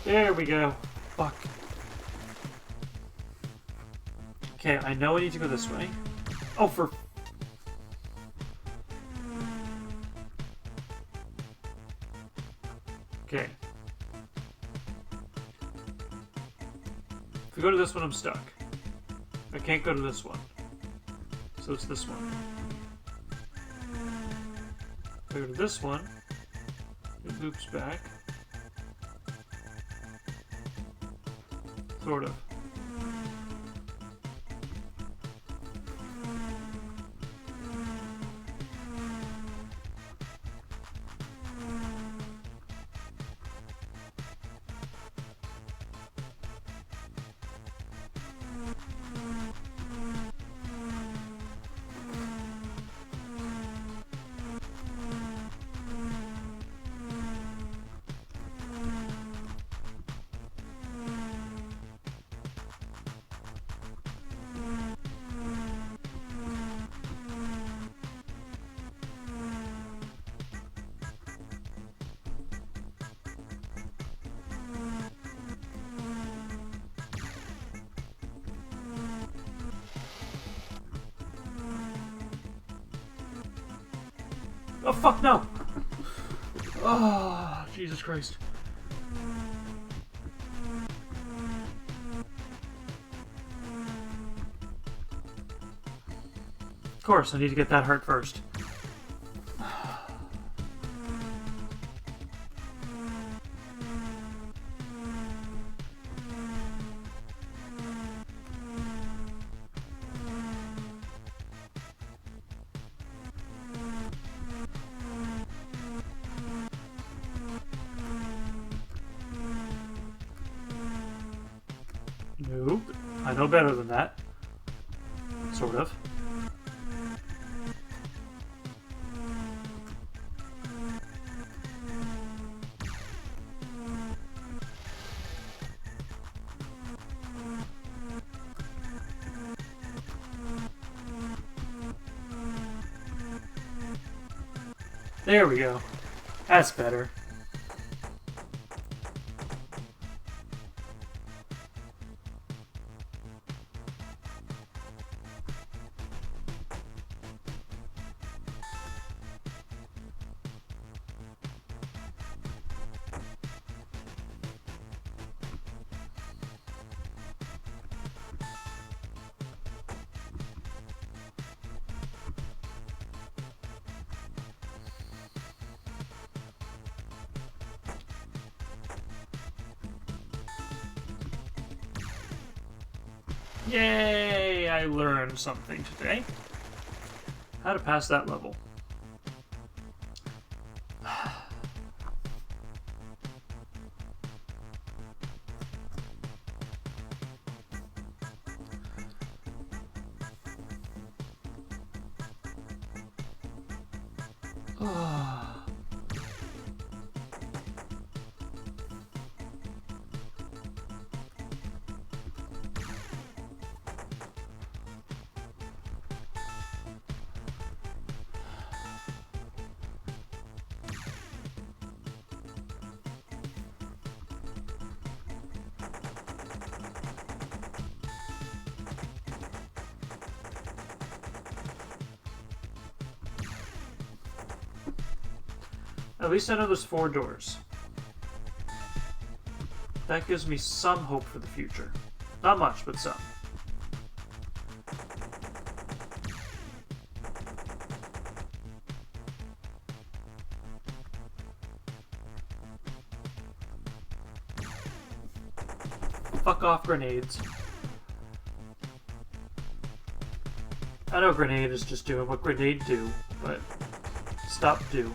There we go. Fuck. Okay, I know I need to go this way. Oh, for... Okay. If we go to this one, I'm stuck. I can't go to this one. So it's this one. If I go to this one, it loops back. Sort of. Oh, fuck, no! Oh, Jesus Christ. Of course, I need to get that heart first. Nope. I know better than that. Sort of. There we go. That's better. Yay! I learned something today. How to pass that level. At least I know there's 4 doors. That gives me some hope for the future. Not much, but some. Fuck off, grenades. I know grenade is just doing what grenade do, but stop do.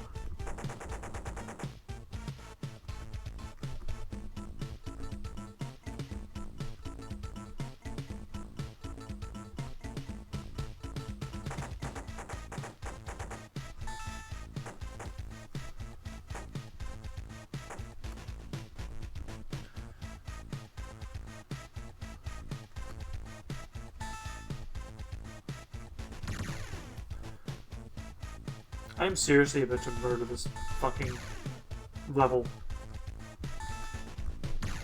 I'm seriously about to murder this fucking level.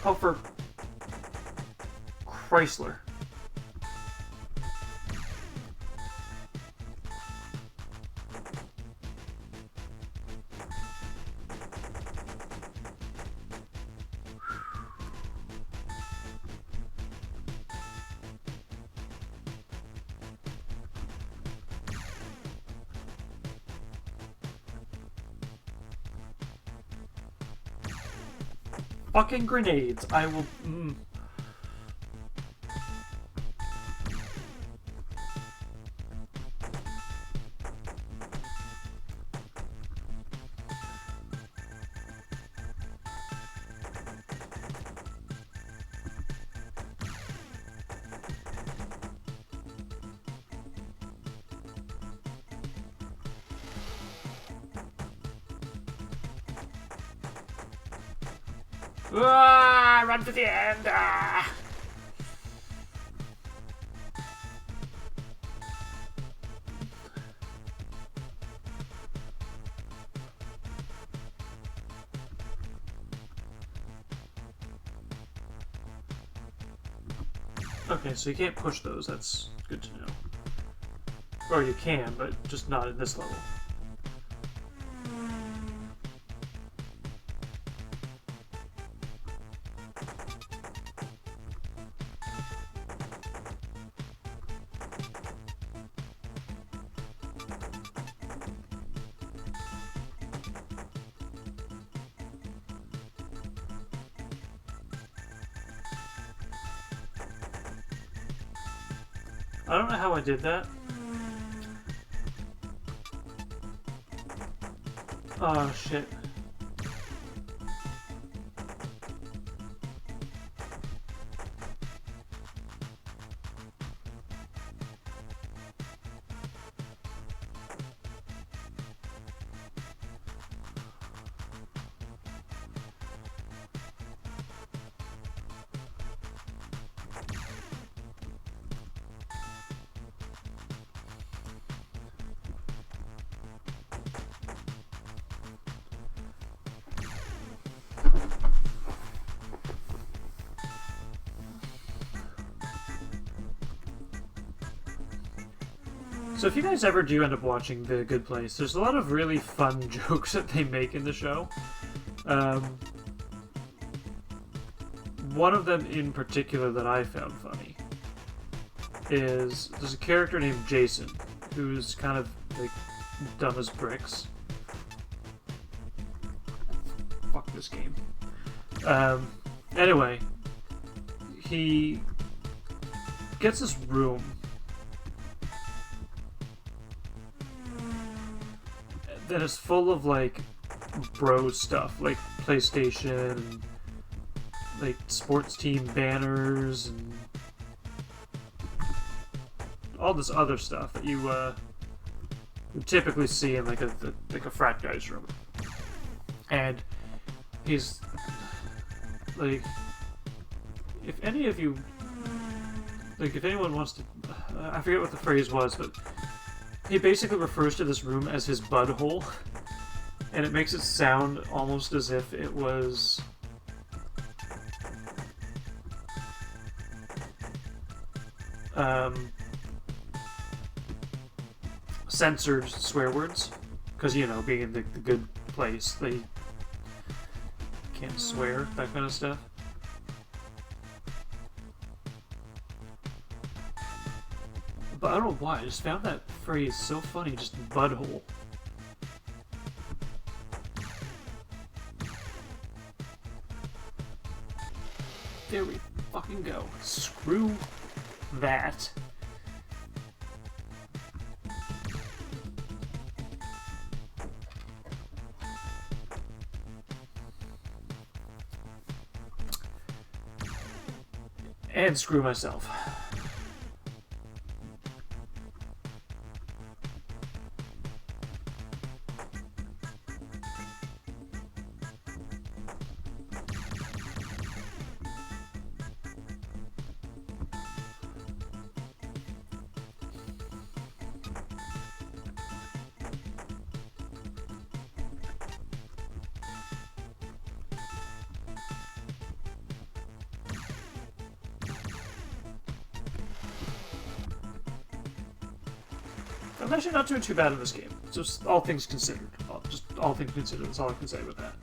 Oh, for Chrysler. Fucking grenades. I will... run to the end! Okay, so you can't push those, that's good to know. Or you can, but just not at this level. I don't know how I did that. Oh, shit. So if you guys ever do end up watching The Good Place, there's a lot of really fun jokes that they make in the show. One of them in particular that I found funny is there's a character named Jason who's kind of like dumb as bricks. Fuck this game. Anyway, he gets this room that is full of like bro stuff, like PlayStation, and, like sports team banners, and all this other stuff that you would typically see in like a frat guy's room. And he's like, if any of you, like, if anyone wants to, I forget what the phrase was, but he basically refers to this room as his bud hole, and it makes it sound almost as if it was censored swear words, because, you know, being in the good place, they can't swear, that kind of stuff. But I don't know why, I just found that phrase so funny, just butthole. There we fucking go. Screw that. And screw myself. I'm actually not doing too bad in this game. Just all things considered. Just all things considered. That's all I can say with that.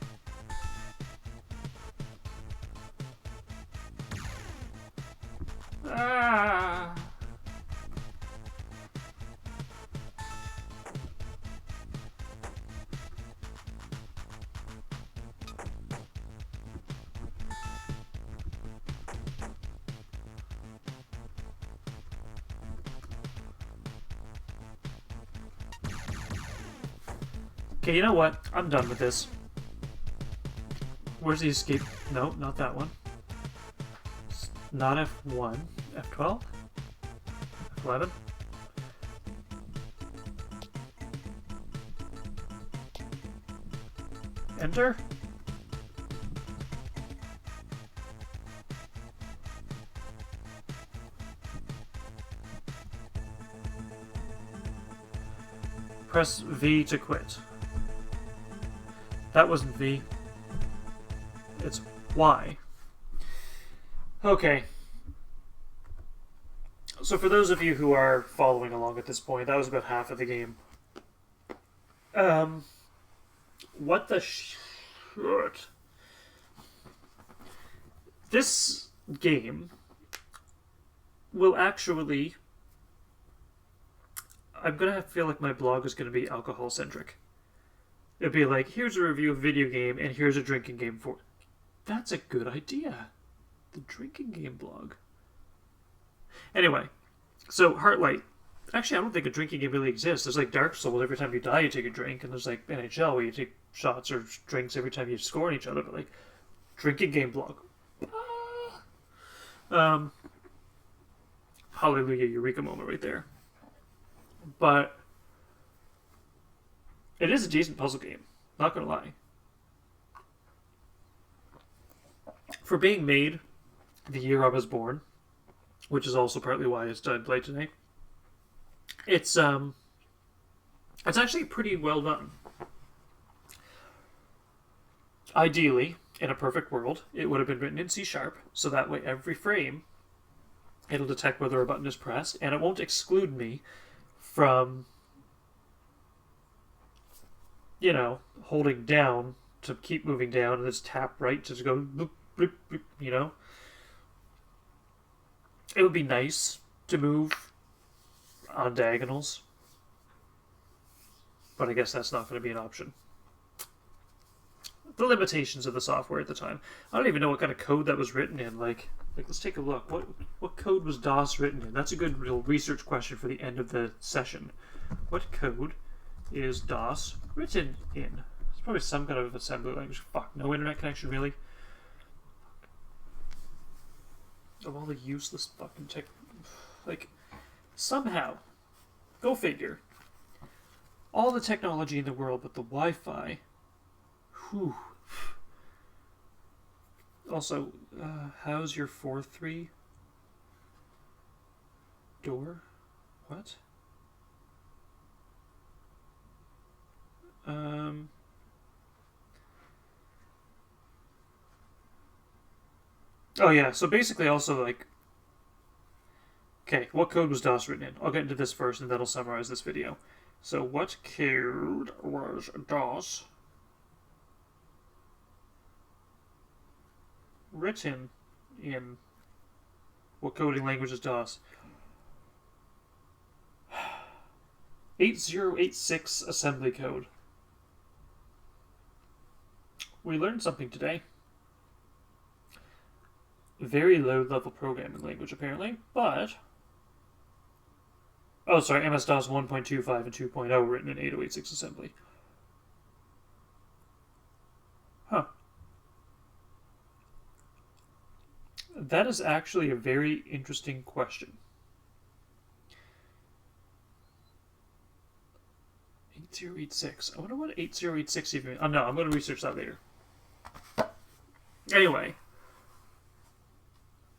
Ah. Okay, you know what? I'm done with this. Where's the escape? No, not that one. Not F1. F12? F11? Enter? Press V to quit. That wasn't V. It's Y. Okay. So for those of you who are following along at this point, that was about half of the game. What the shit? This game will actually... I'm gonna feel like my blog is gonna be alcohol-centric. It'd be like, here's a review of a video game, and here's a drinking game for it. That's a good idea. The drinking game blog. Anyway, So Heartlight. Actually, I don't think a drinking game really exists. There's like Dark Souls. Every time you die, you take a drink, and there's like NHL where you take shots or drinks every time you score on each other. But like drinking game blog. Hallelujah, eureka moment right there. But it is a decent puzzle game. Not gonna lie. For being made the year I was born, which is also partly why it's played today. It's actually pretty well done. Ideally, in a perfect world, it would have been written in C#, so that way every frame it'll detect whether a button is pressed, and it won't exclude me from, holding down to keep moving down, and just tap right to go bloop, bloop, bloop, It would be nice to move on diagonals, but I guess that's not going to be an option. The limitations of the software at the time. I don't even know what kind of code that was written in. Like let's take a look. What code was DOS written in? That's a good real research question for the end of the session. What code is DOS written in? It's probably some kind of assembly language. Fuck, no internet connection, really? Of all the useless fucking tech... Like, somehow, go figure, all the technology in the world but the Wi-Fi... Whew. Also, how's your 4-3 door? What? Oh yeah, so basically also like... Okay, what code was DOS written in? I'll get into this first and that'll summarize this video. So what code was DOS written in? What coding language is DOS? 8086 assembly code. We learned something today. Very low level programming language apparently, but... Oh, sorry, MS-DOS 1.25 and 2.0 written in 8086 assembly. Huh. That is actually a very interesting question. 8086. I wonder what 8086 even... Oh, no, I'm going to research that later. Anyway.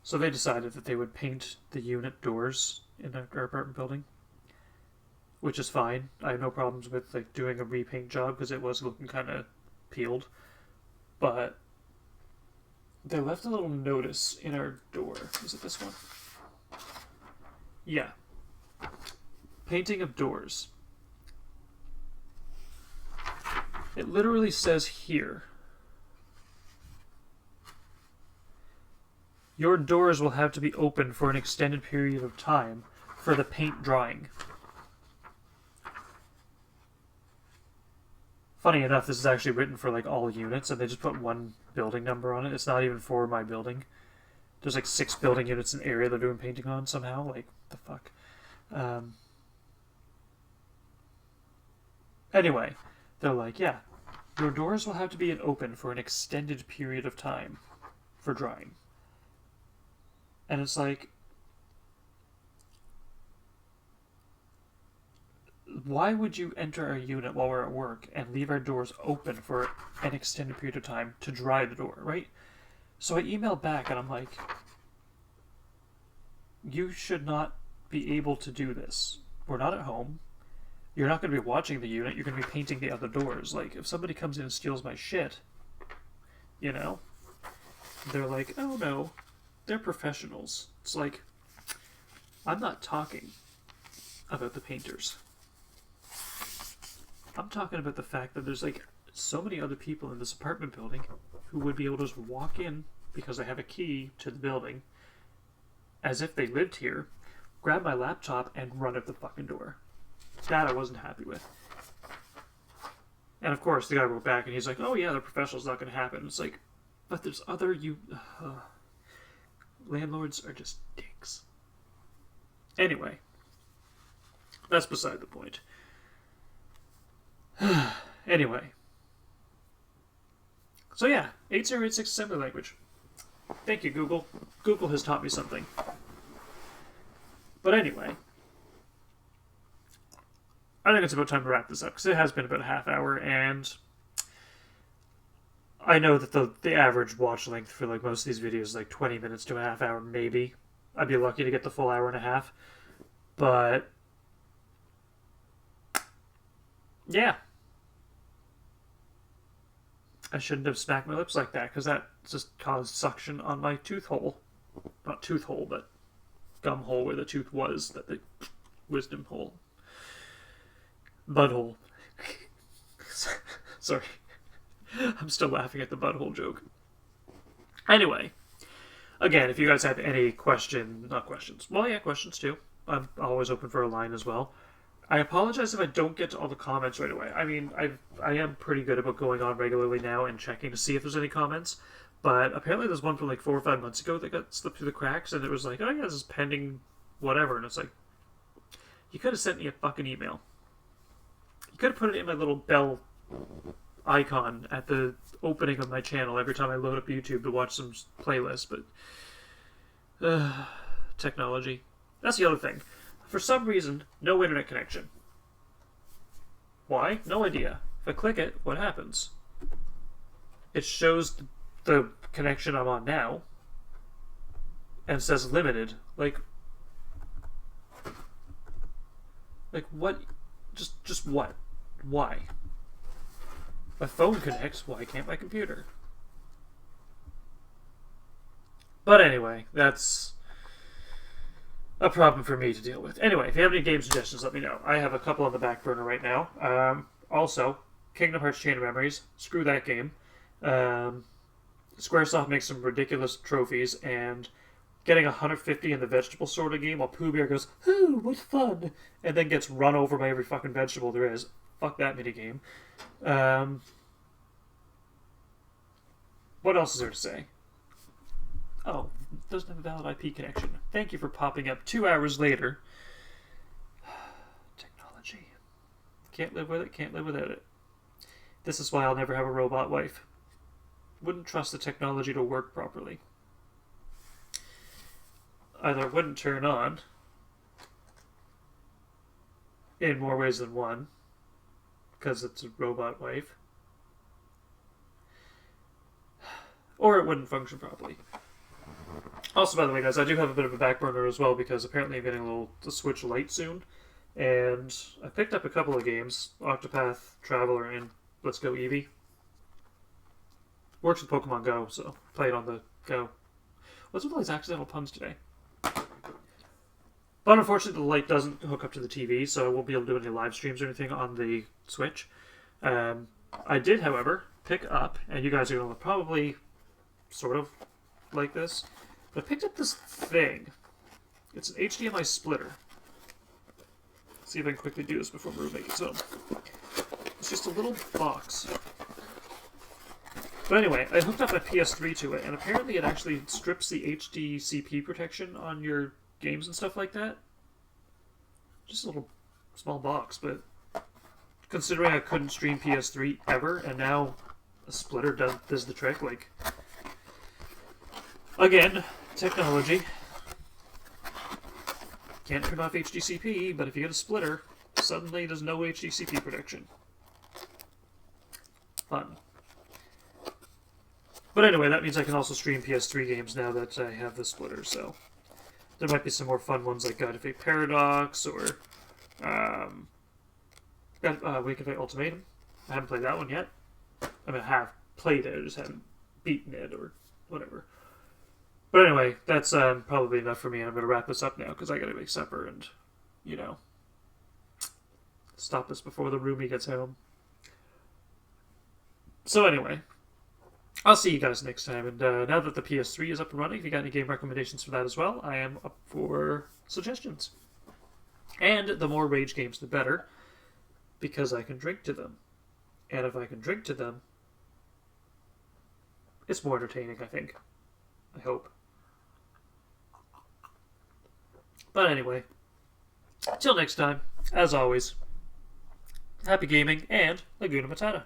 So they decided that they would paint the unit doors in our apartment building. Which is fine. I have no problems with like doing a repaint job because it was looking kind of peeled. But they left a little notice in our door. Is it this one? Yeah. Painting of doors. It literally says here, your doors will have to be open for an extended period of time for the paint drying. Funny enough, this is actually written for like all units, and they just put one building number on it. It's not even for my building. There's like 6 building units in the area they're doing painting on somehow. Like, the fuck? Anyway, they're like, yeah, your doors will have to be open for an extended period of time for drying. And it's like, why would you enter our unit while we're at work and leave our doors open for an extended period of time to dry the door, right? So I emailed back and I'm like, you should not be able to do this. We're not at home. You're not going to be watching the unit. You're going to be painting the other doors. Like, if somebody comes in and steals my shit, they're like, oh no, they're professionals. It's like, I'm not talking about the painters. I'm talking about the fact that there's like so many other people in this apartment building who would be able to just walk in because they have a key to the building as if they lived here, grab my laptop and run out the fucking door. That I wasn't happy with. And of course the guy wrote back and he's like, oh yeah, the professional's not going to happen. It's like, but there's other landlords are just dicks. Anyway, that's beside the point. Anyway. So yeah, 8086 assembly language. Thank you, Google. Google has taught me something. But anyway, I think it's about time to wrap this up, because it has been about a half hour, and I know that the average watch length for like most of these videos is like 20 minutes to a half hour, maybe. I'd be lucky to get the full hour and a half. But yeah. I shouldn't have smacked my lips like that, because that just caused suction on my tooth hole. Not tooth hole, but gum hole where the tooth was, that the wisdom hole. Butthole. Sorry. I'm still laughing at the butthole joke. Anyway, again, if you guys have any questions, too. I'm always open for a line as well. I apologize if I don't get to all the comments right away. I mean, I am pretty good about going on regularly now and checking to see if there's any comments. But apparently there's one from like 4 or 5 months ago that got slipped through the cracks, and it was like, oh yeah, this is pending whatever. And it's like, you could have sent me a fucking email. You could have put it in my little bell icon at the opening of my channel every time I load up YouTube to watch some playlist. But technology. That's the other thing. For some reason, no internet connection. Why? No idea. If I click it, what happens? It shows the connection I'm on now and says limited. Like what? Just what? Why? My phone connects, why can't my computer? But anyway, that's a problem for me to deal with. Anyway, if you have any game suggestions, let me know. I have a couple on the back burner right now. Also, Kingdom Hearts Chain of Memories. Screw that game. Squaresoft makes some ridiculous trophies, and getting 150 in the vegetable sort of game while Pooh Bear goes, "Ooh, what fun!" and then gets run over by every fucking vegetable there is. Fuck that minigame. What else is there to say? Oh, it doesn't have a valid IP connection. Thank you for popping up 2 hours later. Technology. Can't live with it, can't live without it. This is why I'll never have a robot wife. Wouldn't trust the technology to work properly. Either it wouldn't turn on, in more ways than one, because it's a robot wife, or it wouldn't function properly. Also, by the way, guys, I do have a bit of a back burner as well, because apparently I'm getting the Switch Lite soon, and I picked up a couple of games, Octopath Traveler and Let's Go Eevee. Works with Pokemon Go, so play it on the Go. What's with all these accidental puns today? But unfortunately, the Lite doesn't hook up to the TV, so I won't be able to do any live streams or anything on the Switch. I did, however, pick up, and you guys are going to probably sort of like this, but I picked up this thing. It's an HDMI splitter. Let's see if I can quickly do this before my room makes home. It's just a little box. But anyway, I hooked up my PS3 to it, and apparently it actually strips the HDCP protection on your games and stuff like that. Just a little small box, but considering I couldn't stream PS3 ever, and now a splitter does the trick, like, again, technology. Can't turn off HDCP, but if you get a splitter, suddenly there's no HDCP protection. Fun. But anyway, that means I can also stream PS3 games now that I have the splitter, so there might be some more fun ones like God of Fate Paradox or Wake of Fate Ultimatum. I haven't played that one yet. I mean, I have played it, I just haven't beaten it or whatever. But anyway, that's probably enough for me, and I'm going to wrap this up now because I got to make supper and, stop this before the roomie gets home. So anyway, I'll see you guys next time, and now that the PS3 is up and running, if you got any game recommendations for that as well, I am up for suggestions. And the more rage games, the better, because I can drink to them. And if I can drink to them, it's more entertaining, I think. I hope. But anyway, Till next time, as always, happy gaming and Laguna Matata.